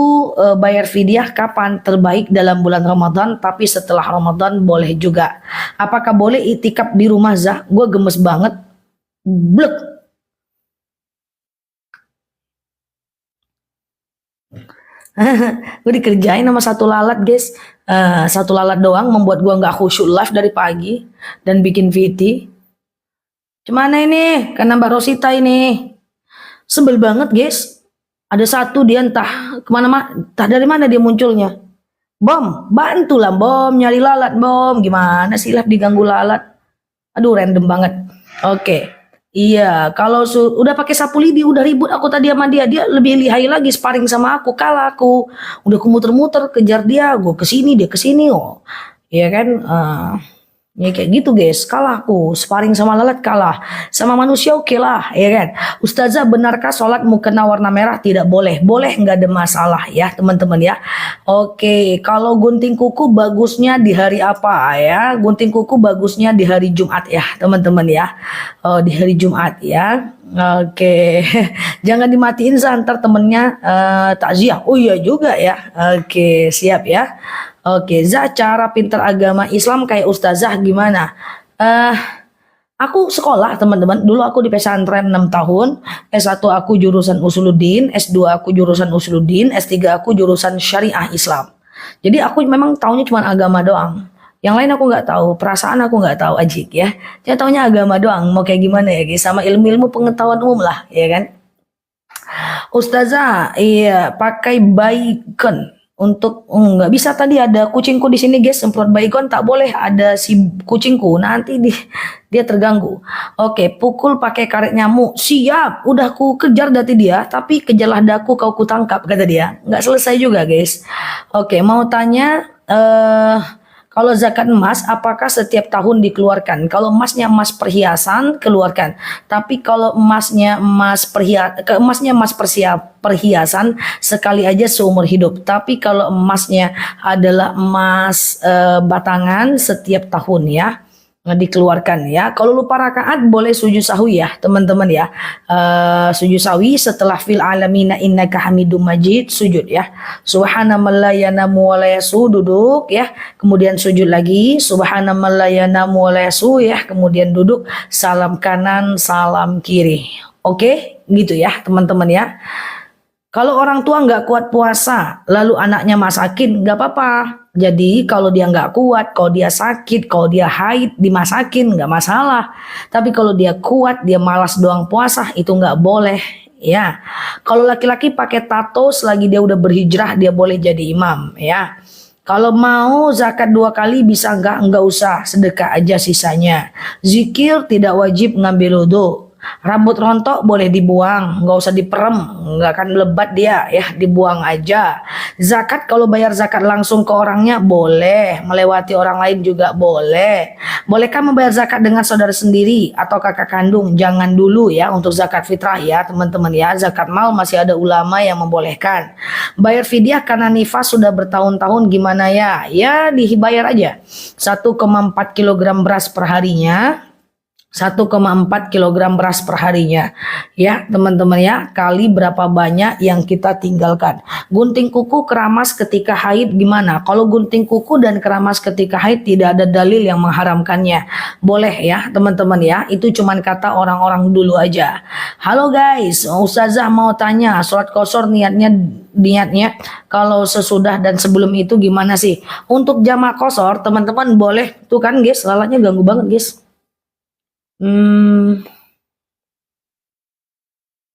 S1: bayar fidyah kapan? Terbaik dalam bulan Ramadan, tapi setelah Ramadan boleh juga. Apakah boleh itikaf di rumah Zah? Gue gemes banget. Blek. Gue dikerjain sama satu lalat guys. Satu lalat doang membuat gue nggak khusyuk live dari pagi dan bikin VT. Cuman ini kan nambah Rosita ini. Sebel banget guys. Ada satu dia entah kemana, entah dari mana dia munculnya. Bom, bantulah bom, nyari lalat bom. Gimana sih live diganggu lalat? Aduh random banget. Oke. Iya, kalau udah pakai sapu lidi, udah ribut aku tadi sama dia. Dia lebih lihai lagi sparring sama aku, kalah aku. Udah aku muter-muter kejar dia, gue kesini dia kesini. Oh, iya kan? Ya kayak gitu guys, kalah aku, sparring sama lalat kalah, sama manusia oke lah, ya kan. Ustazah, benarkah sholat mukena warna merah? Tidak boleh, boleh nggak ada masalah ya teman-teman ya. Oke, kalau gunting kuku bagusnya di hari apa ya? Gunting kuku bagusnya di hari Jumat ya teman-teman ya. Oh, di hari Jumat ya. Oke, jangan dimatiin ntar temennya takziah. Oh iya juga ya. Oke, siap ya. Oke, Zah, cara pinter agama Islam kayak Ustazah gimana? Eh, aku sekolah teman-teman. Dulu aku di pesantren 6 tahun. S1 aku jurusan Usuluddin, S2 aku jurusan Usuluddin, S3 aku jurusan Syariah Islam. Jadi aku memang taunya cuma agama doang. Yang lain aku nggak tahu, perasaan aku nggak tahu ajik ya. Saya taunya agama doang. Mau kayak gimana ya, guys? Sama ilmu-ilmu pengetahuan umum lah, ya kan? Ustazah, iya pakai bacon untuk nggak bisa tadi ada kucingku di sini guys, semprot bacon tak boleh ada si kucingku nanti dia terganggu. Oke, pukul pakai karet nyamuk. Siap, udah ku kejar dati dia, tapi kejarlah daku kau kutangkap kata dia. Nggak selesai juga guys. Oke, mau tanya kalau zakat emas, apakah setiap tahun dikeluarkan? Kalau emasnya emas perhiasan, keluarkan. Tapi kalau emasnya emas perhiasan, sekali aja seumur hidup. Tapi kalau emasnya adalah emas batangan, setiap tahun ya dikeluarkan ya. Kalau lupa rakaat boleh sujud sahwi ya teman-teman ya. Sujud sahwi setelah fil alamina innaka hamidum majid, sujud ya. Subhanaman la yanamu wa la yasu, duduk ya. Kemudian sujud lagi, subhanaman la yanamu wa la yasu ya. Kemudian duduk, salam kanan, salam kiri. Oke, gitu ya teman-teman ya. Kalau orang tua nggak kuat puasa, lalu anaknya masakin, nggak apa-apa. Jadi kalau dia nggak kuat, kalau dia sakit, kalau dia haid, dimasakin, nggak masalah. Tapi kalau dia kuat, dia malas doang puasa, itu nggak boleh. Ya, kalau laki-laki pakai tato selagi dia udah berhijrah, dia boleh jadi imam. Ya, kalau mau zakat 2 kali bisa nggak? Nggak usah, sedekah aja sisanya. Zikir tidak wajib ngambil wudhu. Rambut rontok boleh dibuang, nggak usah diperem, nggak akan melebat dia ya, dibuang aja. Zakat kalau bayar zakat langsung ke orangnya boleh, melewati orang lain juga boleh. Bolehkah membayar zakat dengan saudara sendiri atau kakak kandung? Jangan dulu ya untuk zakat fitrah ya teman-teman ya. Zakat mal masih ada ulama yang membolehkan. Bayar fidyah karena nifas sudah bertahun-tahun gimana ya? Ya dibayar aja. 1,4 kilogram beras per harinya. 1,4 kilogram beras per harinya ya teman-teman ya, kali berapa banyak yang kita tinggalkan. Gunting kuku keramas ketika haid gimana? Kalau gunting kuku dan keramas ketika haid tidak ada dalil yang mengharamkannya, boleh ya teman-teman ya, itu cuman kata orang-orang dulu aja. Halo guys, Ustazah mau tanya, sholat qashar niatnya kalau sesudah dan sebelum itu gimana sih? Untuk jamaah qashar teman-teman boleh, tuh kan guys, lalatnya ganggu banget guys.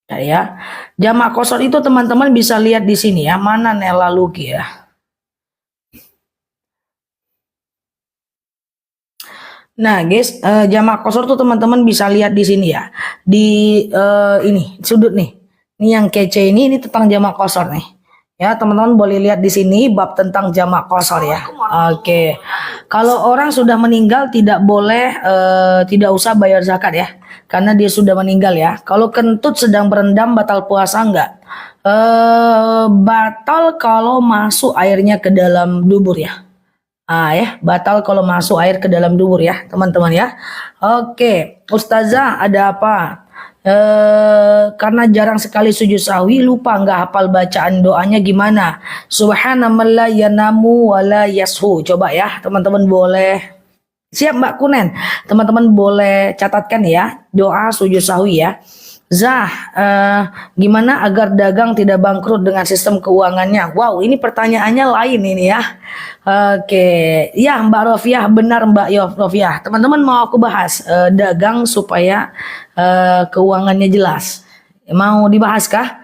S1: Ya, jamaah qashar itu teman-teman bisa lihat di sini ya. Mana Nela Luki ya? Nah, guys, jamak qasar tuh teman-teman bisa lihat di sini ya. Di ini sudut nih. Ini yang kece ini tentang jamak qasar nih. Ya, teman-teman boleh lihat di sini bab tentang jamak qasar ya. Oke. Kalau orang sudah meninggal tidak boleh tidak usah bayar zakat ya. Karena dia sudah meninggal ya. Kalau kentut sedang berendam batal puasa enggak? Batal kalau masuk airnya ke dalam dubur ya. Ya, batal kalau masuk air ke dalam dubur ya, teman-teman ya. Oke, Ustazah ada apa? Karena jarang sekali sujud sahwi, lupa nggak hafal bacaan doanya gimana? Subhanallah la yanamu wala yashu. Coba ya, teman-teman boleh. Siap Mbak Kunen, teman-teman boleh catatkan ya doa sujud sahwi ya. Zah, gimana agar dagang tidak bangkrut dengan sistem keuangannya? Wow, ini pertanyaannya lain ini ya. Oke, ya Mbak Rofiah, benar Mbak Rofiah. Teman-teman mau aku bahas dagang supaya keuangannya jelas. Mau dibahas kah?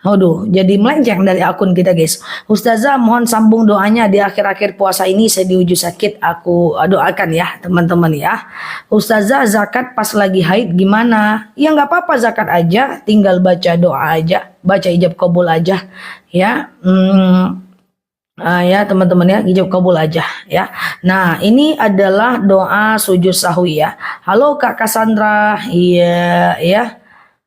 S1: Aduh, jadi melenceng dari akun kita guys. Ustazah mohon sambung doanya di akhir-akhir puasa ini, saya di ujung sakit aku doakan ya teman-teman ya. Ustazah zakat pas lagi haid gimana? Ya nggak apa-apa zakat aja, tinggal baca doa aja, baca ijab kabul aja ya. Ya teman-teman ya, ijab kabul aja ya. Nah ini adalah doa sujud sahwi ya. Halo Kak Cassandra, iya ya.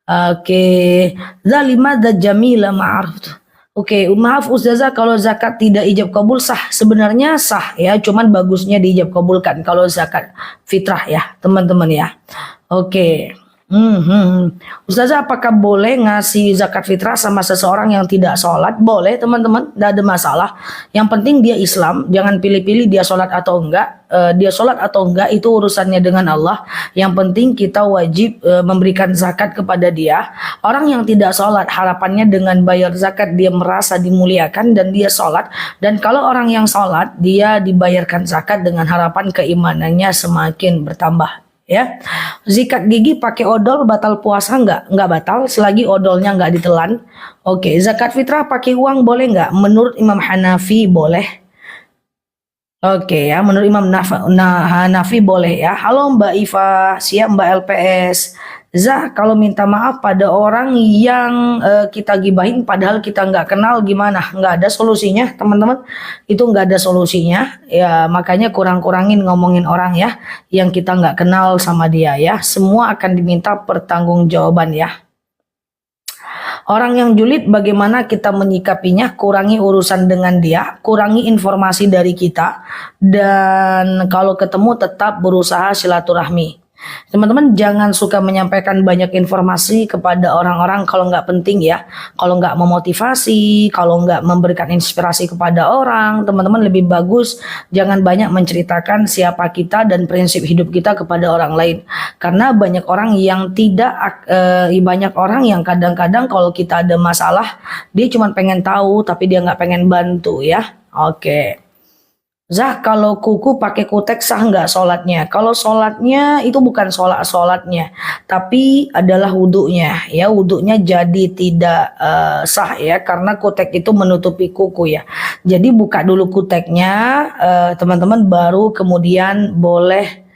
S1: Oke, zalima jamila ma'aruf. Oke, maaf Ustazah kalau zakat tidak ijab kabul sah. Sebenarnya sah ya, cuman bagusnya diijab kabulkan kalau zakat fitrah ya, teman-teman ya. Oke. Ustazah apakah boleh ngasih zakat fitrah sama seseorang yang tidak sholat? Boleh teman-teman, tidak ada masalah. Yang penting dia Islam, jangan pilih-pilih dia sholat atau enggak. Dia sholat atau enggak itu urusannya dengan Allah. Yang penting kita wajib memberikan zakat kepada dia. Orang yang tidak sholat harapannya dengan bayar zakat dia merasa dimuliakan dan dia sholat. Dan kalau orang yang sholat dia dibayarkan zakat dengan harapan keimanannya semakin bertambah. Ya, zikat gigi pakai odol batal puasa nggak batal selagi odolnya nggak ditelan. Oke, zakat fitrah pakai uang boleh nggak? Menurut Imam Hanafi boleh. Oke ya, menurut Imam Hanafi boleh ya. Halo Mbak Iva, siap Mbak LPS. Zah, kalau minta maaf pada orang yang kita gibahin padahal kita nggak kenal gimana? Nggak ada solusinya teman-teman. Itu nggak ada solusinya. Ya makanya kurang-kurangin ngomongin orang ya yang kita nggak kenal sama dia ya. Semua akan diminta pertanggungjawaban ya. Orang yang julid bagaimana kita menyikapinya, kurangi urusan dengan dia, kurangi informasi dari kita, dan kalau ketemu tetap berusaha silaturahmi. Teman-teman jangan suka menyampaikan banyak informasi kepada orang-orang kalau nggak penting ya. Kalau nggak memotivasi, kalau nggak memberikan inspirasi kepada orang, teman-teman lebih bagus jangan banyak menceritakan siapa kita dan prinsip hidup kita kepada orang lain. Karena banyak orang yang banyak orang yang kadang-kadang kalau kita ada masalah, dia cuma pengen tahu tapi dia nggak pengen bantu ya. Oke. Zah, kalau kuku pakai kutek sah nggak sholatnya? Kalau sholatnya itu bukan sholatnya, tapi adalah wudhunya. Ya, wudhunya jadi tidak sah ya, karena kutek itu menutupi kuku ya. Jadi buka dulu kuteknya, teman-teman baru kemudian boleh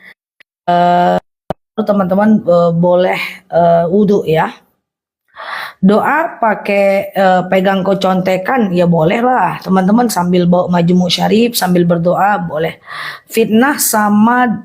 S1: boleh wudhu ya. Doa pakai pegang contekan ya boleh lah teman-teman sambil bawa majmu syarif sambil berdoa boleh. Fitnah sama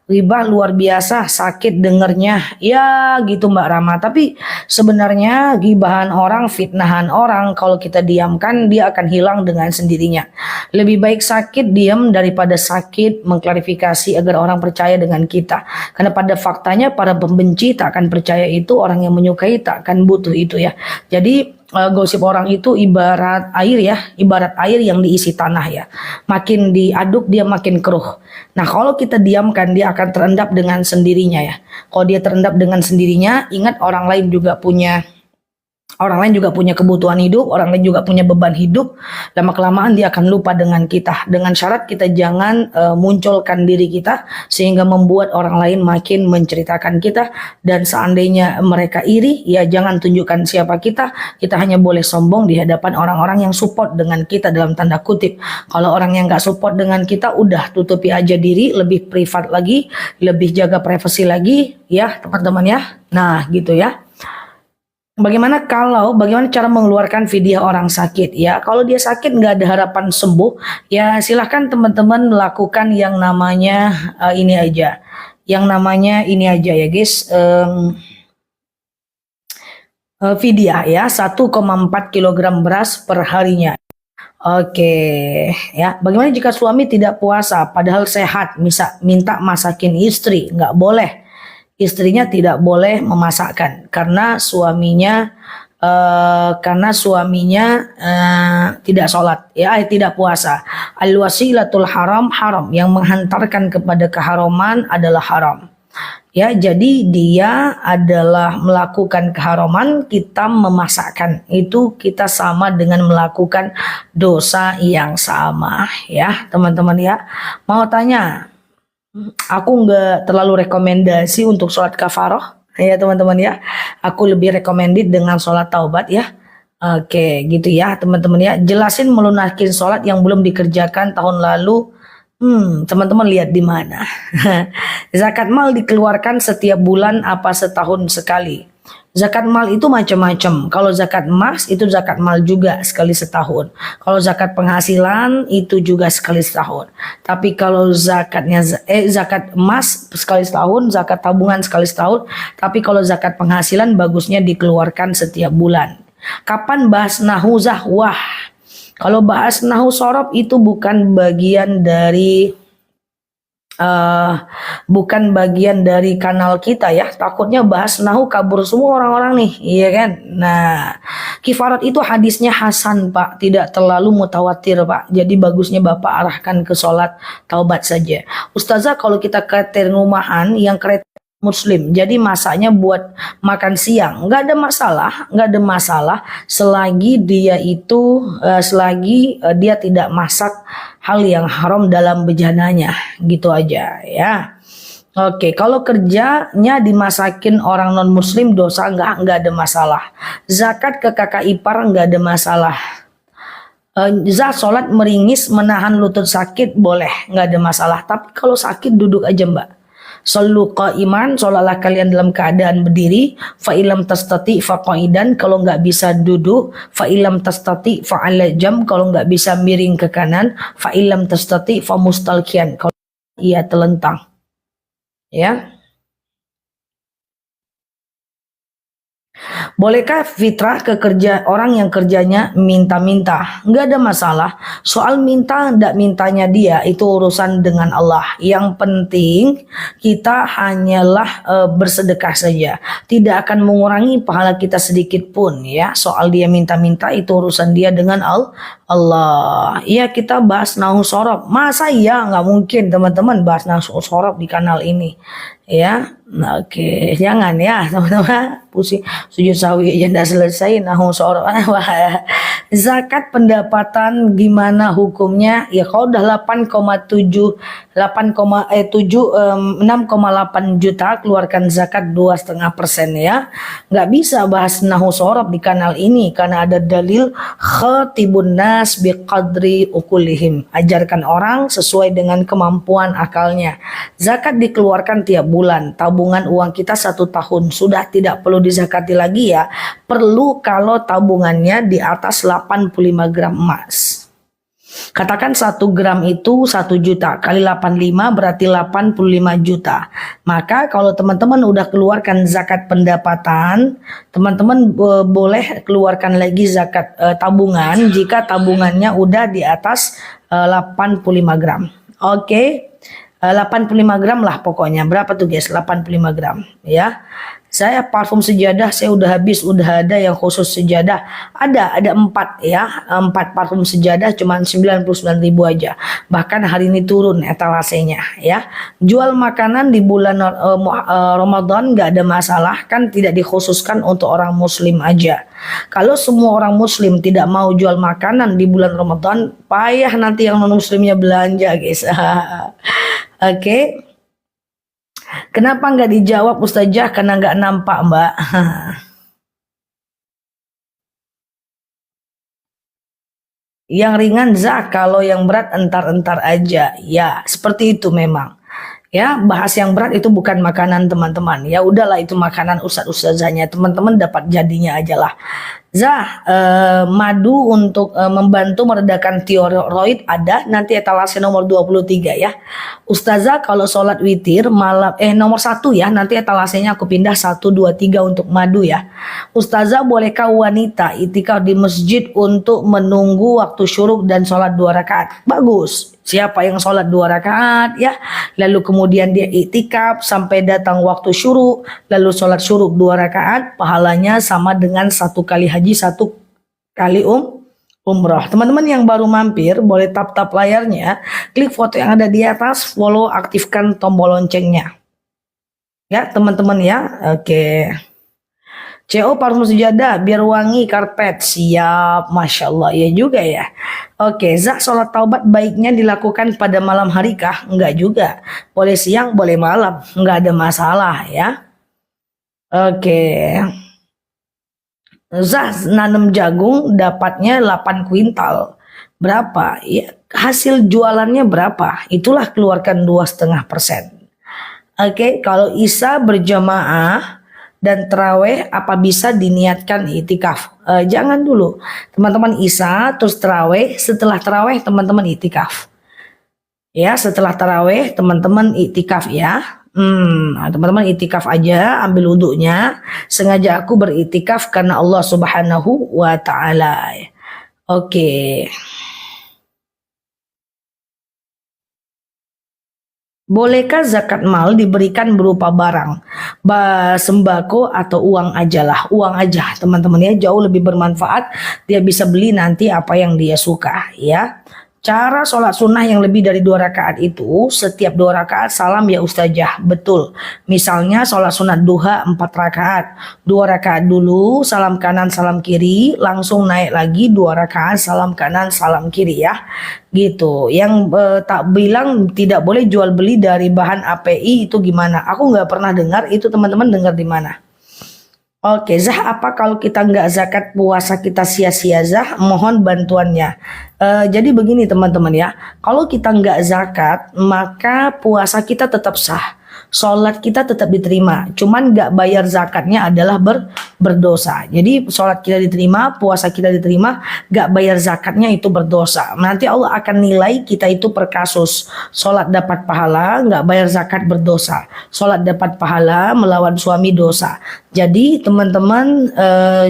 S1: ribah luar biasa sakit dengernya ya gitu Mbak Rama, tapi sebenarnya gibahan orang, fitnahan orang kalau kita diamkan dia akan hilang dengan sendirinya. Lebih baik sakit diam daripada sakit mengklarifikasi agar orang percaya dengan kita, karena pada faktanya para pembenci tak akan percaya itu, orang yang menyukai tak akan butuh itu ya. Jadi gosip orang itu ibarat air ya, ibarat air yang diisi tanah ya. Makin diaduk dia makin keruh. Nah kalau kita diamkan dia akan terendap dengan sendirinya ya. Kalau dia terendap dengan sendirinya, ingat orang lain juga punya Orang lain juga punya kebutuhan hidup, orang lain juga punya beban hidup. Lama-kelamaan dia akan lupa dengan kita. Dengan syarat kita jangan munculkan diri kita sehingga membuat orang lain makin menceritakan kita. Dan seandainya mereka iri, ya jangan tunjukkan siapa kita. Kita hanya boleh sombong di hadapan orang-orang yang support dengan kita dalam tanda kutip. Kalau orang yang gak support dengan kita, udah tutupi aja diri, lebih privat lagi, lebih jaga privasi lagi, ya teman-teman ya. Nah gitu ya. Bagaimana cara mengeluarkan fidyah orang sakit ya? Kalau dia sakit nggak ada harapan sembuh, ya silahkan teman-teman melakukan yang namanya ini aja, ya guys, fidyah ya 1,4 kilogram beras per harinya. Oke ya. Bagaimana jika suami tidak puasa padahal sehat, minta masakin istri? Nggak boleh. Istrinya tidak boleh memasakkan karena suaminya tidak sholat ya, tidak puasa. Al wasilatul haram yang menghantarkan kepada keharaman adalah haram. Ya, jadi dia adalah melakukan keharaman, kita memasakkan. Itu kita sama dengan melakukan dosa yang sama ya, teman-teman ya. Mau tanya, aku nggak terlalu rekomendasi untuk sholat kafaroh ya teman-teman ya. Aku lebih recommended dengan sholat taubat ya. Oke gitu ya teman-teman ya. Jelasin melunakin sholat yang belum dikerjakan tahun lalu. Teman-teman lihat di mana. Zakat mal dikeluarkan setiap bulan apa setahun sekali? Zakat mal itu macam-macam. Kalau zakat emas itu zakat mal juga sekali setahun. Kalau zakat penghasilan itu juga sekali setahun. Tapi kalau zakat emas sekali setahun, zakat tabungan sekali setahun. Tapi kalau zakat penghasilan bagusnya dikeluarkan setiap bulan. Kapan bahas nahu zahwah? Kalau bahas nahu sorob itu bukan bagian dari kanal kita ya. Takutnya bahas nahu kabur semua orang-orang nih, iya kan? Nah, kifarat itu hadisnya hasan Pak, tidak terlalu mutawatir Pak. Jadi bagusnya Bapak arahkan ke sholat taubat saja. Ustazah, kalau kita catering rumahan yang Muslim, jadi masaknya buat makan siang, nggak ada masalah selagi dia tidak masak hal yang haram dalam bejananya, gitu aja ya. Oke, kalau kerjanya dimasakin orang non Muslim dosa nggak ada masalah. Zakat ke kakak ipar nggak ada masalah. Sholat meringis menahan lutut sakit boleh, nggak ada masalah. Tapi kalau sakit duduk aja Mbak. Sallu qa'iman, sholatlah kalian dalam keadaan berdiri. Fa ilam tastati fa qa'idan, kalau nggak bisa duduk. Fa ilam tastati fa ala jam, kalau nggak bisa miring ke kanan. Fa ilam tastati fa mustalkian, kalau ia telentang. Ya. Bolehkah fitrah ke orang yang kerjanya minta-minta? Nggak ada masalah. Soal minta nggak mintanya dia itu urusan dengan Allah. Yang penting kita hanyalah bersedekah saja. Tidak akan mengurangi pahala kita sedikit pun ya. Soal dia minta-minta itu urusan dia dengan Allah. Iya, kita bahas nahu sorob. Masa iya nggak mungkin teman-teman bahas nahu sorob di kanal ini. Ya, oke, jangan ya teman-teman, pusing sujud sawi aja nggak selesai nahu sorob. Zakat pendapatan gimana hukumnya? Ya kalau udah 6,8 juta keluarkan zakat 2,5% ya. Nggak bisa bahas nahu sorob di kanal ini karena ada dalil khatibun nas biqadri ukulihim. Ajarkan orang sesuai dengan kemampuan akalnya. Zakat dikeluarkan tiap bulan. Tabungan uang kita 1 tahun sudah tidak perlu dizakati lagi ya. Perlu kalau tabungannya di atas 85 gram emas. Katakan 1 gram itu 1 juta kali 85 berarti 85 juta. Maka kalau teman-teman udah keluarkan zakat pendapatan, teman-teman boleh keluarkan lagi zakat tabungan jika tabungannya udah di atas 85 gram. Oke. 85 gram lah pokoknya. Berapa tuh guys? 85 gram ya. Saya parfum sejadah saya udah habis, udah ada yang khusus sejadah. Ada 4 ya, 4 parfum sejadah cuman 99.000 aja. Bahkan hari ini turun etalasenya ya. Jual makanan di bulan Ramadan nggak ada masalah, kan tidak dikhususkan untuk orang muslim aja. Kalau semua orang muslim tidak mau jual makanan di bulan Ramadan, payah nanti yang non muslimnya belanja guys. Oke. Kenapa nggak dijawab Ustazah? Karena nggak nampak Mbak. Yang ringan Zah, kalau yang berat entar-entar aja. Ya, seperti itu memang. Ya, bahas yang berat itu bukan makanan teman-teman. Ya udahlah, itu makanan ustaz-ustazahnya. Teman-teman dapat jadinya aja lah. Zah, madu untuk membantu meredakan tiroid ada, nanti etalase nomor 23 ya. Ustazah kalau sholat witir malam nomor 1 ya, nanti etalasenya aku pindah 1 2 3 untuk madu ya. Ustazah bolehkah wanita itikaf di masjid untuk menunggu waktu syuruk dan sholat 2 rakaat? Bagus. Siapa yang sholat 2 rakaat ya, lalu kemudian dia iktikaf sampai datang waktu syuruk, lalu sholat syuruk 2 rakaat, pahalanya sama dengan 1 kali haji, 1 kali umroh. Teman-teman yang baru mampir boleh tap-tap layarnya, klik foto yang ada di atas, follow, aktifkan tombol loncengnya. Ya teman-teman ya, oke. CO parfum sejadah biar wangi karpet, siap, masya Allah ya juga ya. Oke, Zah, sholat taubat baiknya dilakukan pada malam hari kah? Enggak juga, boleh siang boleh malam, enggak ada masalah ya. Oke, Zah nanam jagung dapatnya 8 kuintal, berapa? Ya, hasil jualannya berapa? Itulah keluarkan 2,5%. Oke, kalau Isya berjamaah dan terawih apa bisa diniatkan itikaf? Jangan dulu teman-teman Isya terus terawih, setelah terawih teman-teman itikaf ya, setelah terawih teman-teman itikaf ya. Teman-teman itikaf aja, ambil wudhunya, sengaja aku beritikaf karena Allah Subhanahu wa ta'ala. Oke. Bolehkah zakat mal diberikan berupa barang, sembako atau uang aja lah? Uang aja teman-teman ya, jauh lebih bermanfaat. Dia bisa beli nanti apa yang dia suka ya. Cara sholat sunnah yang lebih dari 2 rakaat itu, setiap 2 rakaat salam ya Ustazah. Betul. Misalnya sholat sunat duha 4 rakaat. 2 rakaat dulu, salam kanan, salam kiri. Langsung naik lagi 2 rakaat, salam kanan, salam kiri ya. Gitu. Yang tak bilang tidak boleh jual beli dari bahan API itu gimana? Aku nggak pernah dengar itu, teman-teman dengar di mana? Oke, Zah, apa kalau kita nggak zakat puasa kita sia-sia Zah? Mohon bantuannya. Jadi begini teman-teman ya, kalau kita nggak zakat maka puasa kita tetap sah, sholat kita tetap diterima, cuman nggak bayar zakatnya adalah berdosa. Jadi sholat kita diterima, puasa kita diterima, nggak bayar zakatnya itu berdosa. Nanti Allah akan nilai kita itu per kasus. Sholat dapat pahala, nggak bayar zakat berdosa. Sholat dapat pahala, melawan suami dosa. Jadi teman-teman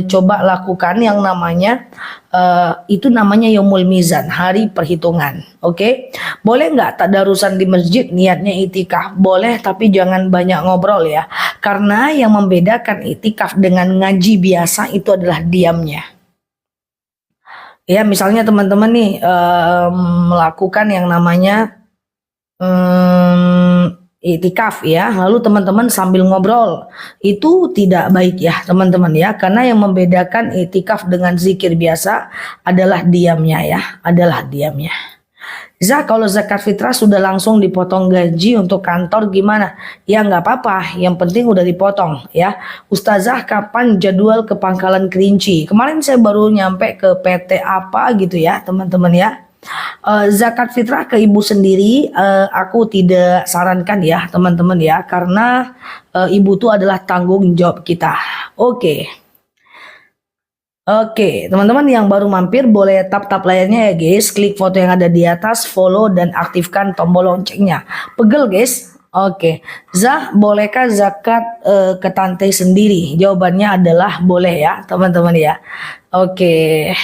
S1: coba lakukan yang namanya itu namanya Yaumul Mizan, hari perhitungan. Oke, boleh nggak tadarusan di masjid niatnya itikaf? Boleh, tapi jangan banyak ngobrol ya, karena yang membedakan itikaf dengan ngaji biasa itu adalah diamnya. Ya misalnya teman-teman nih melakukan yang namanya itikaf ya, lalu teman-teman sambil ngobrol, itu tidak baik ya teman-teman ya, karena yang membedakan itikaf dengan zikir biasa adalah diamnya ya, adalah diamnya. Zah, kalau zakat fitrah sudah langsung dipotong gaji untuk kantor gimana? Ya nggak apa-apa, yang penting udah dipotong ya. Ustazah, kapan jadwal ke Pangkalan Kerinci? Kemarin saya baru nyampe ke PT apa gitu ya teman-teman ya. Zakat fitrah ke ibu sendiri aku tidak sarankan ya teman-teman ya, karena ibu itu adalah tanggung jawab kita. Oke, teman-teman yang baru mampir boleh tap-tap layarnya ya guys, klik foto yang ada di atas, follow dan aktifkan tombol loncengnya. Pegel guys. Oke, Zah, bolehkah zakat ke tante sendiri? Jawabannya adalah boleh ya teman-teman ya. Oke.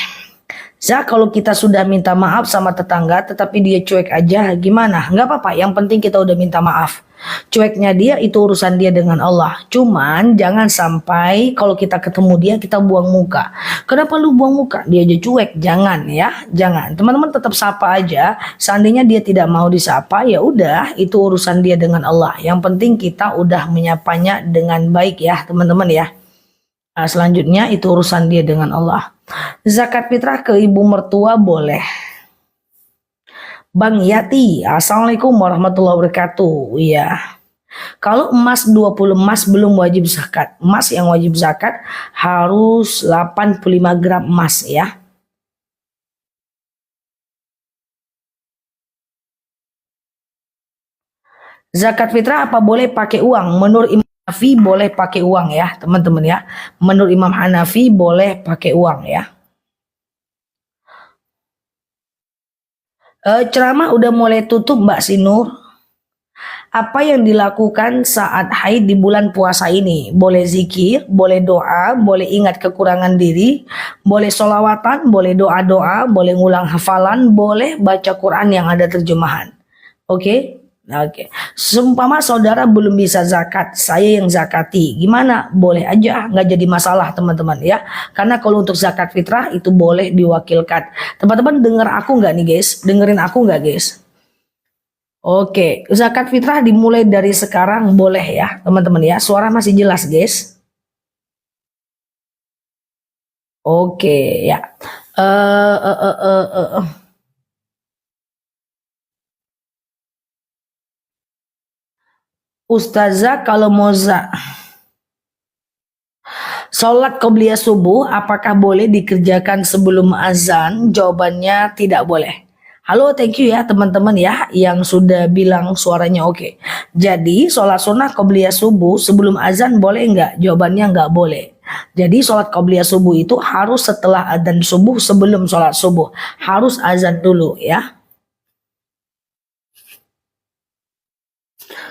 S1: Zah, kalau kita sudah minta maaf sama tetangga tetapi dia cuek aja gimana? Nggak apa-apa, yang penting kita udah minta maaf. Cueknya dia itu urusan dia dengan Allah. Cuman jangan sampai kalau kita ketemu dia kita buang muka. Kenapa lu buang muka? Dia aja cuek. Jangan ya, jangan. Teman-teman tetap sapa aja. Seandainya dia tidak mau disapa, ya udah itu urusan dia dengan Allah. Yang penting kita udah menyapanya dengan baik ya, teman-teman ya. Nah, selanjutnya itu urusan dia dengan Allah. Zakat fitrah ke ibu mertua boleh. Bang Yati, Assalamualaikum warahmatullahi wabarakatuh. Iya. Kalau emas 20 emas belum wajib zakat. Emas yang wajib zakat harus 85 gram emas ya. Zakat fitrah apa boleh pakai uang? Menurut Imam Hanafi boleh pakai uang ya, teman-teman ya. Menurut Imam Hanafi boleh pakai uang ya. Ceramah udah mulai tutup Mbak Sinur. Apa yang dilakukan saat haid di bulan puasa ini? Boleh zikir, boleh doa, boleh ingat kekurangan diri, boleh sholawatan, boleh doa-doa, boleh ngulang hafalan, boleh baca Quran yang ada terjemahan. Oke? Oke. Seumpama saudara belum bisa zakat, saya yang zakati. Gimana? Boleh aja, nggak jadi masalah teman-teman ya. Karena kalau untuk zakat fitrah itu boleh diwakilkan. Teman-teman denger aku nggak nih guys? Dengerin aku nggak guys? Oke, zakat fitrah dimulai dari sekarang boleh ya teman-teman ya. Suara masih jelas guys? Oke ya. Eh eh eh eh eh. eh. Ustazah kalau mau sholat qobliyah subuh apakah boleh dikerjakan sebelum azan? Jawabannya tidak boleh. Halo, thank you ya teman-teman ya yang sudah bilang suaranya oke. Jadi sholat sunnah qobliyah subuh sebelum azan boleh nggak? Jawabannya nggak boleh. Jadi sholat qobliyah subuh itu harus setelah adzan subuh sebelum sholat subuh. Harus azan dulu ya.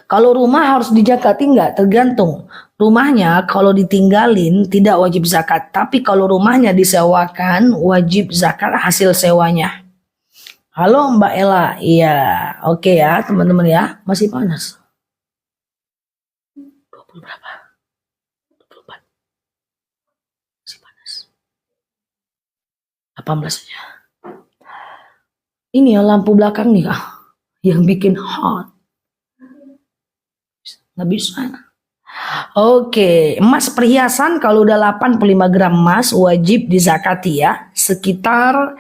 S1: Kalau rumah harus dizakati nggak? Tergantung. Rumahnya kalau ditinggalin tidak wajib zakat. Tapi kalau rumahnya disewakan wajib zakat hasil sewanya. Halo Mbak Ella. Iya, oke ya teman-teman ya. Masih panas. 20 berapa? 24. Masih panas. 18 aja. Ini ya lampu belakang nih kak. Yang bikin hot. Nggak bisa. Oke, emas perhiasan kalau udah 85 gram emas wajib dizakati ya. Sekitar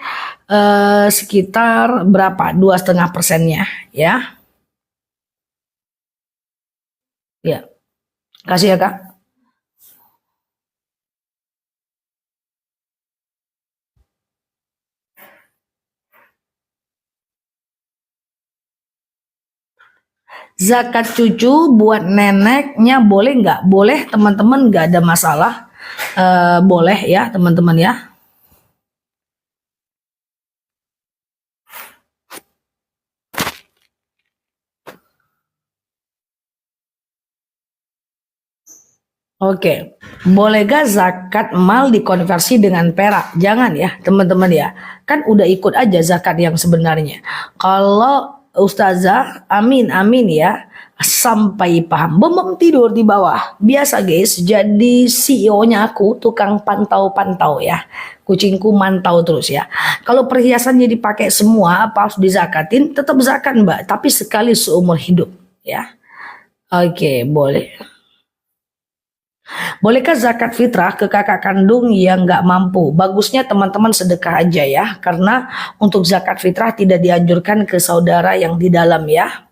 S1: berapa? 2,5%-nya ya. Ya, kasih ya kak. Zakat cucu buat neneknya boleh nggak? Boleh teman-teman, nggak ada masalah. Boleh ya teman-teman ya. Oke, boleh gak zakat mal dikonversi dengan perak? Jangan ya teman-teman ya. Kan udah ikut aja zakat yang sebenarnya. Kalau ustazah, amin amin ya. Sampai paham, bom tidur di bawah. Biasa guys, jadi CEO-nya aku tukang pantau-pantau ya. Kucingku mantau terus ya. Kalau perhiasannya dipakai semua, apa harus dizakatin? Tetap zakat mbak, tapi sekali seumur hidup ya. Oke, boleh. Bolehkah zakat fitrah ke kakak kandung yang nggak mampu? Bagusnya teman-teman sedekah aja ya, karena untuk zakat fitrah tidak dianjurkan ke saudara yang di dalam ya.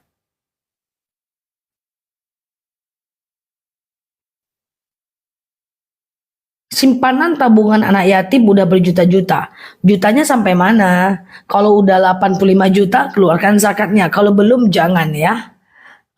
S1: Simpanan tabungan anak yatim udah berjuta-juta. Jutanya sampai mana? Kalau udah 85 juta keluarkan zakatnya. Kalau belum jangan ya.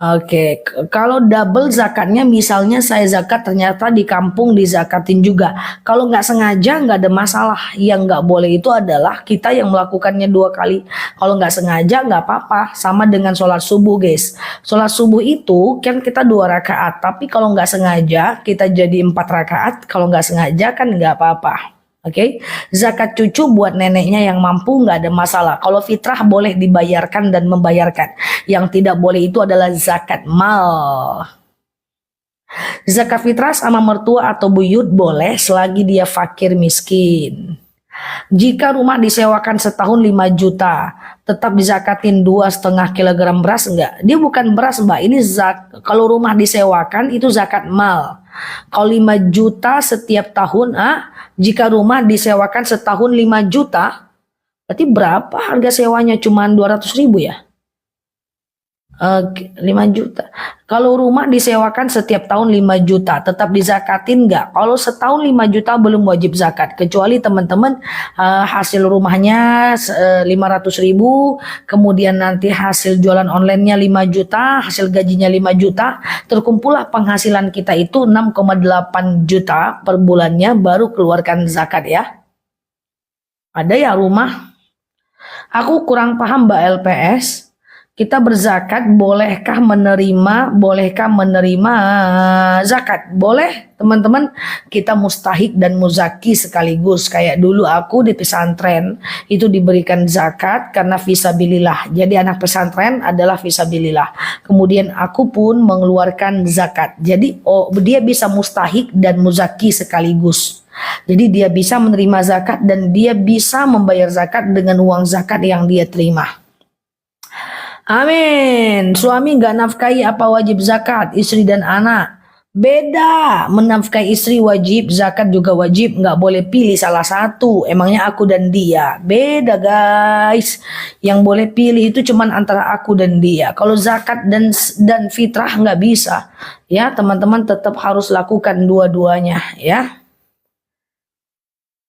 S1: Oke, kalau double zakatnya misalnya saya zakat ternyata di kampung dizakatin juga. Kalau nggak sengaja nggak ada masalah. Yang nggak boleh itu adalah kita yang melakukannya 2 kali. Kalau nggak sengaja nggak apa-apa. Sama dengan sholat subuh guys. Sholat subuh itu kan kita 2 rakaat. Tapi kalau nggak sengaja kita jadi 4 rakaat. Kalau nggak sengaja kan nggak apa-apa. Oke, zakat cucu buat neneknya yang mampu nggak ada masalah. Kalau fitrah boleh dibayarkan dan membayarkan. Yang tidak boleh itu adalah zakat mal. Zakat fitrah sama mertua atau buyut boleh selagi dia fakir miskin. Jika rumah disewakan setahun 5 juta, tetap dizakatin 2,5 kilogram beras enggak? Dia bukan beras mbak, ini kalau rumah disewakan itu zakat mal. Kalau 5 juta setiap tahun, jika rumah disewakan setahun 5 juta, berarti berapa harga sewanya? Cuman 200.000 ya? 5 juta. Kalau rumah disewakan setiap tahun 5 juta, tetap dizakatin nggak? Kalau setahun 5 juta belum wajib zakat, kecuali teman-teman hasil rumahnya 500.000, kemudian nanti hasil jualan onlinenya 5 juta, hasil gajinya 5 juta, terkumpullah penghasilan kita itu 6,8 juta per bulannya, baru keluarkan zakat ya. Ada ya rumah? Aku kurang paham Mbak LPS. Kita berzakat, bolehkah menerima zakat? Boleh teman-teman, kita mustahik dan muzaki sekaligus. Kayak dulu aku di pesantren itu diberikan zakat karena fisabilillah. Jadi anak pesantren adalah fisabilillah. Kemudian aku pun mengeluarkan zakat. Jadi dia bisa mustahik dan muzaki sekaligus. Jadi dia bisa menerima zakat dan dia bisa membayar zakat dengan uang zakat yang dia terima. Amin. Suami nggak nafkahi apa wajib zakat? Istri dan anak. Beda. Menafkahi istri wajib, zakat juga wajib. Nggak boleh pilih salah satu. Emangnya aku dan dia. Beda guys. Yang boleh pilih itu cuman antara aku dan dia. Kalau zakat dan fitrah nggak bisa. Ya teman-teman tetap harus lakukan dua-duanya ya.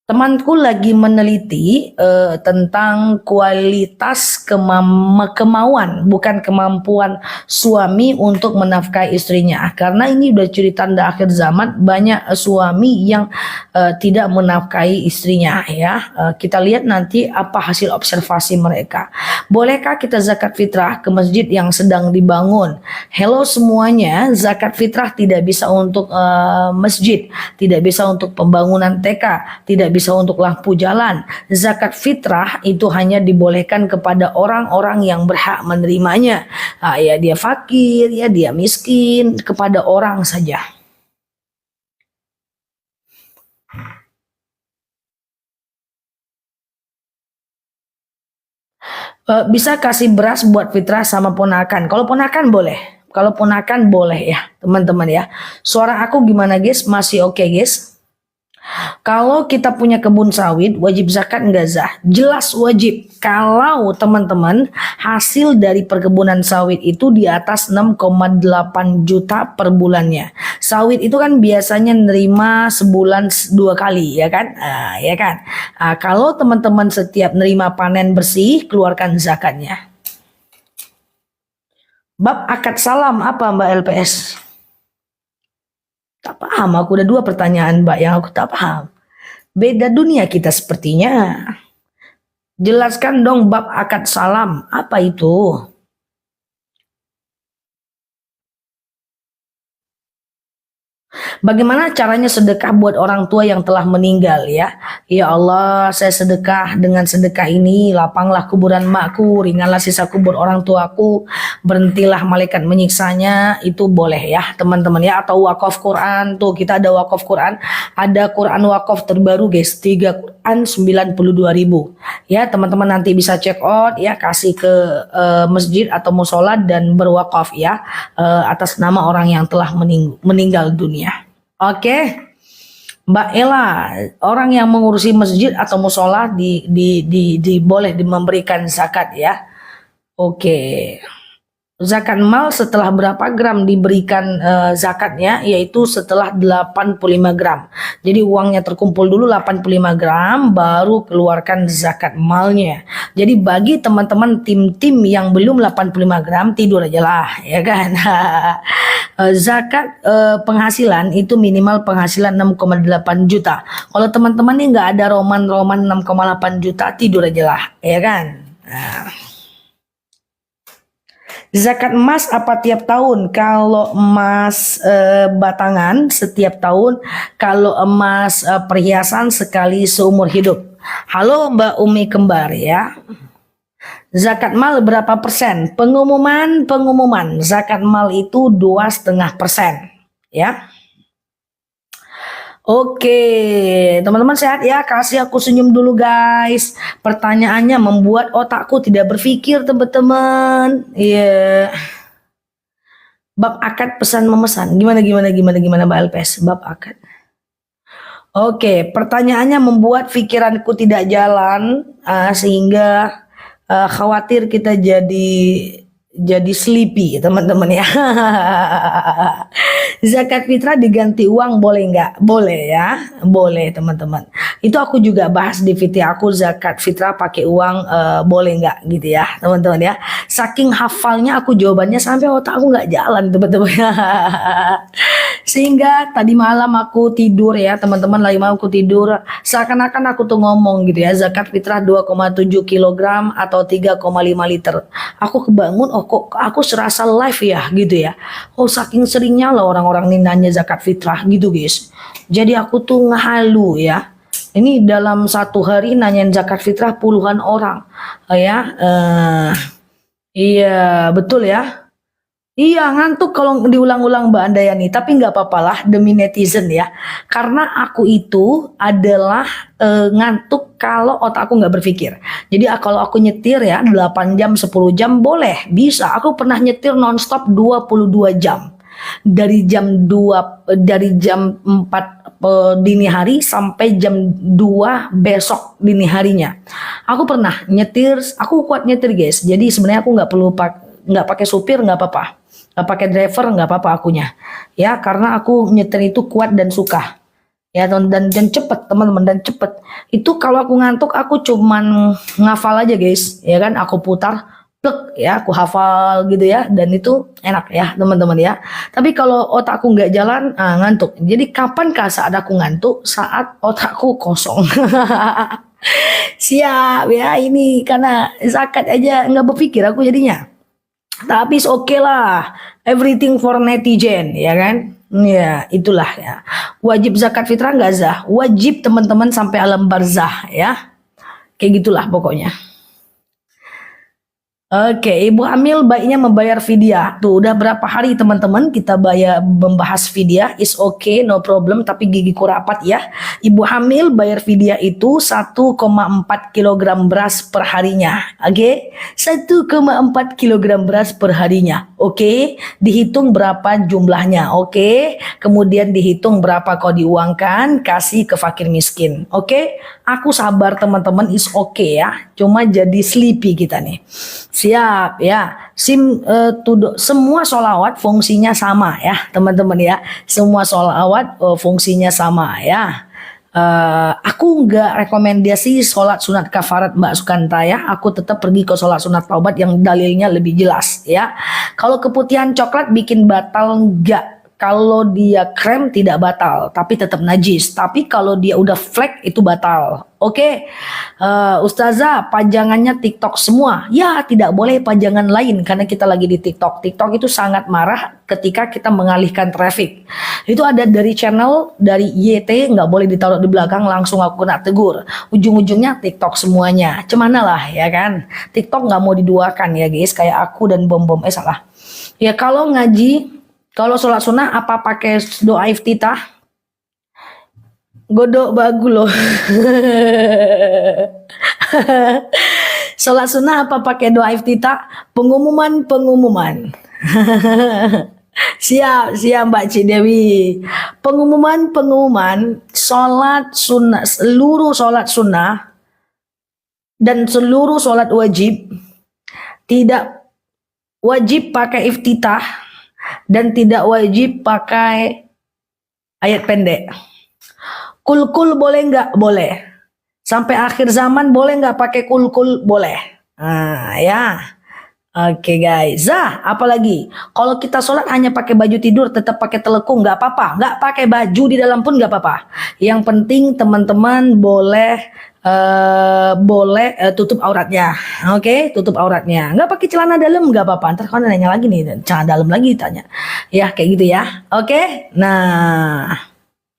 S1: Temanku lagi meneliti tentang kualitas kemauan, bukan kemampuan suami untuk menafkahi istrinya. Karena ini udah ciri tanda akhir zaman, banyak suami yang tidak menafkahi istrinya ya. Kita lihat nanti apa hasil observasi mereka. Bolehkah kita zakat fitrah ke masjid yang sedang dibangun? Hello semuanya, zakat fitrah tidak bisa untuk masjid, tidak bisa untuk pembangunan TK, tidak bisa untuk lampu jalan. Zakat fitrah itu hanya dibolehkan kepada orang-orang yang berhak menerimanya. Ya dia fakir, ya dia miskin, kepada orang saja. Bisa kasih beras buat fitrah sama ponakan. Kalau ponakan boleh. Kalau ponakan boleh ya teman-teman ya. Suara aku gimana guys? Masih oke guys? Kalau kita punya kebun sawit, wajib zakat enggak Zah? Jelas wajib. Kalau teman-teman hasil dari perkebunan sawit itu di atas 6,8 juta per bulannya. Sawit itu kan biasanya nerima sebulan 2 kali ya kan? Ya kan? Kalau teman-teman setiap nerima panen bersih, keluarkan zakatnya. Bab akad salam apa Mbak LPS? Tak paham, aku udah 2 pertanyaan Mbak yang aku tak paham. Beda dunia kita sepertinya. Jelaskan dong bab akad salam, apa itu? Bagaimana caranya sedekah buat orang tua yang telah meninggal ya? Ya Allah, saya sedekah, dengan sedekah ini lapanglah kuburan makku, ringanlah sisa kubur orang tuaku, berhentilah malaikat menyiksanya. Itu boleh ya teman-teman ya. Atau wakaf Quran, tuh kita ada wakaf Quran, ada Quran wakaf terbaru guys, 3 Quran 92.000 ya teman-teman, nanti bisa check out ya, kasih ke masjid atau musola dan berwakaf ya atas nama orang yang telah meninggal dunia. Oke, Mbak Ella, orang yang mengurusi masjid atau musola boleh memberikan zakat ya. Oke. Zakat mal setelah berapa gram diberikan zakatnya, yaitu setelah 85 gram. Jadi uangnya terkumpul dulu 85 gram baru keluarkan zakat malnya. Jadi bagi teman-teman tim-tim yang belum 85 gram, tidur aja lah ya kan. Zakat penghasilan itu minimal penghasilan 6,8 juta. Kalau teman-teman ini nggak ada roman-roman 6,8 juta, tidur aja lah ya kan. Zakat emas apa tiap tahun? Kalau emas batangan setiap tahun, kalau emas perhiasan sekali seumur hidup. Halo Mbak Umi Kembar ya. Zakat mal berapa persen? Pengumuman zakat mal itu 2,5% ya. Oke, teman-teman sehat ya. Kasih aku senyum dulu guys. Pertanyaannya membuat otakku tidak berpikir teman-teman. Iya. Bab akad pesan memesan. Gimana Mbak Alpes? Bab akad. Oke, pertanyaannya membuat pikiranku tidak jalan sehingga khawatir kita jadi sleepy teman-teman ya. Zakat fitrah diganti uang boleh nggak? Boleh ya, boleh teman-teman. Itu aku juga bahas di video aku, zakat fitrah pakai uang boleh nggak gitu ya teman-teman ya. Saking hafalnya aku jawabannya sampai otak aku nggak jalan teman-teman. Sehingga tadi malam aku tidur ya teman-teman, lagi malam aku tidur seakan-akan aku tuh ngomong gitu ya, zakat fitrah 2,7 kilogram atau 3,5 liter. Aku kebangun, oh kok aku serasa live ya gitu ya. Oh saking seringnya lah orang-orang ini nanya zakat fitrah gitu guys. Jadi aku tuh ngehalu ya. Ini dalam satu hari nanyain zakat fitrah puluhan orang. Iya betul ya. Iya ngantuk kalau diulang-ulang Mbak Andayani, tapi nggak apa-apa lah demi netizen ya. Karena aku itu adalah ngantuk kalau otak aku nggak berpikir. Jadi kalau aku nyetir ya 8 jam 10 jam boleh, bisa. Aku pernah nyetir nonstop 22 jam. Dari jam 4 dini hari sampai jam 2 besok dini harinya. Aku pernah nyetir, aku kuat nyetir guys. Jadi sebenarnya aku nggak pakai supir nggak apa-apa. Nggak pakai driver nggak apa-apa akunya ya, karena aku nyetir itu kuat dan suka ya, dan cepet teman-teman, dan cepet. Itu kalau aku ngantuk aku cuman ngafal aja guys ya kan, aku putar plek ya, aku hafal gitu ya, dan itu enak ya teman-teman ya. Tapi kalau otakku nggak jalan ngantuk. Jadi kapankah saat aku ngantuk? Saat otakku kosong. Siap ya, ini karena zakat aja nggak berpikir aku jadinya. Tapi oke lah, everything for netizen, ya kan? Ya, itulah ya. Wajib zakat fitrah nggak zah? Wajib teman-teman sampai alam barzah ya. Kayak gitulah pokoknya. Oke, ibu hamil baiknya membayar fidyah. Tuh udah berapa hari teman-teman kita membahas fidyah. Is okay, no problem. Tapi gigiku rapat ya. Ibu hamil bayar fidyah itu 1,4 kilogram beras per harinya. Oke, 1,4 kilogram beras per harinya. Oke, dihitung berapa jumlahnya. Oke, kemudian dihitung berapa kau diuangkan, kasih ke fakir miskin. Oke, aku sabar teman-teman, is okay ya. Cuma jadi sleepy kita nih. Siap ya. Semua sholawat fungsinya sama ya teman-teman ya. Semua sholawat fungsinya sama ya. Aku nggak rekomendasi sholat sunat kafarat Mbak Sukanta ya. Aku tetap pergi ke sholat sunat taubat yang dalilnya lebih jelas ya. Kalau keputihan coklat bikin batal nggak? Kalau dia krem tidak batal, tapi tetap najis. Tapi kalau dia udah flek itu batal. Oke, Ustazah, pajangannya TikTok semua. Ya, tidak boleh pajangan lain karena kita lagi di TikTok. TikTok itu sangat marah ketika kita mengalihkan traffic. Itu ada dari channel, dari YT, nggak boleh ditaruh di belakang, langsung aku kena tegur. Ujung-ujungnya TikTok semuanya. Cemana lah ya kan. TikTok nggak mau diduakan ya guys, kayak aku dan bom-bom. Salah. Ya kalau ngaji, kalau sholat sunnah apa pakai doa iftitah? Godok bagus loh. Sholat sunnah apa pakai doa iftitah? Pengumuman. Siap Mbak Cidewi. Pengumuman sholat sunnah, seluruh sholat sunnah dan seluruh sholat wajib tidak wajib pakai iftitah dan tidak wajib pakai ayat pendek. Kul boleh nggak? Boleh. Sampai akhir zaman boleh nggak pakai kul? Boleh. Nah ya. Oke guys, apalagi kalau kita sholat hanya pakai baju tidur, tetap pakai telekung nggak apa-apa, nggak pakai baju di dalam pun nggak apa-apa. Yang penting teman-teman boleh tutup auratnya, oke, tutup auratnya. Nggak pakai celana dalam nggak apa-apa. Ntar kalau nanya lagi nih, celana dalam lagi tanya, ya kayak gitu ya, oke. Nah.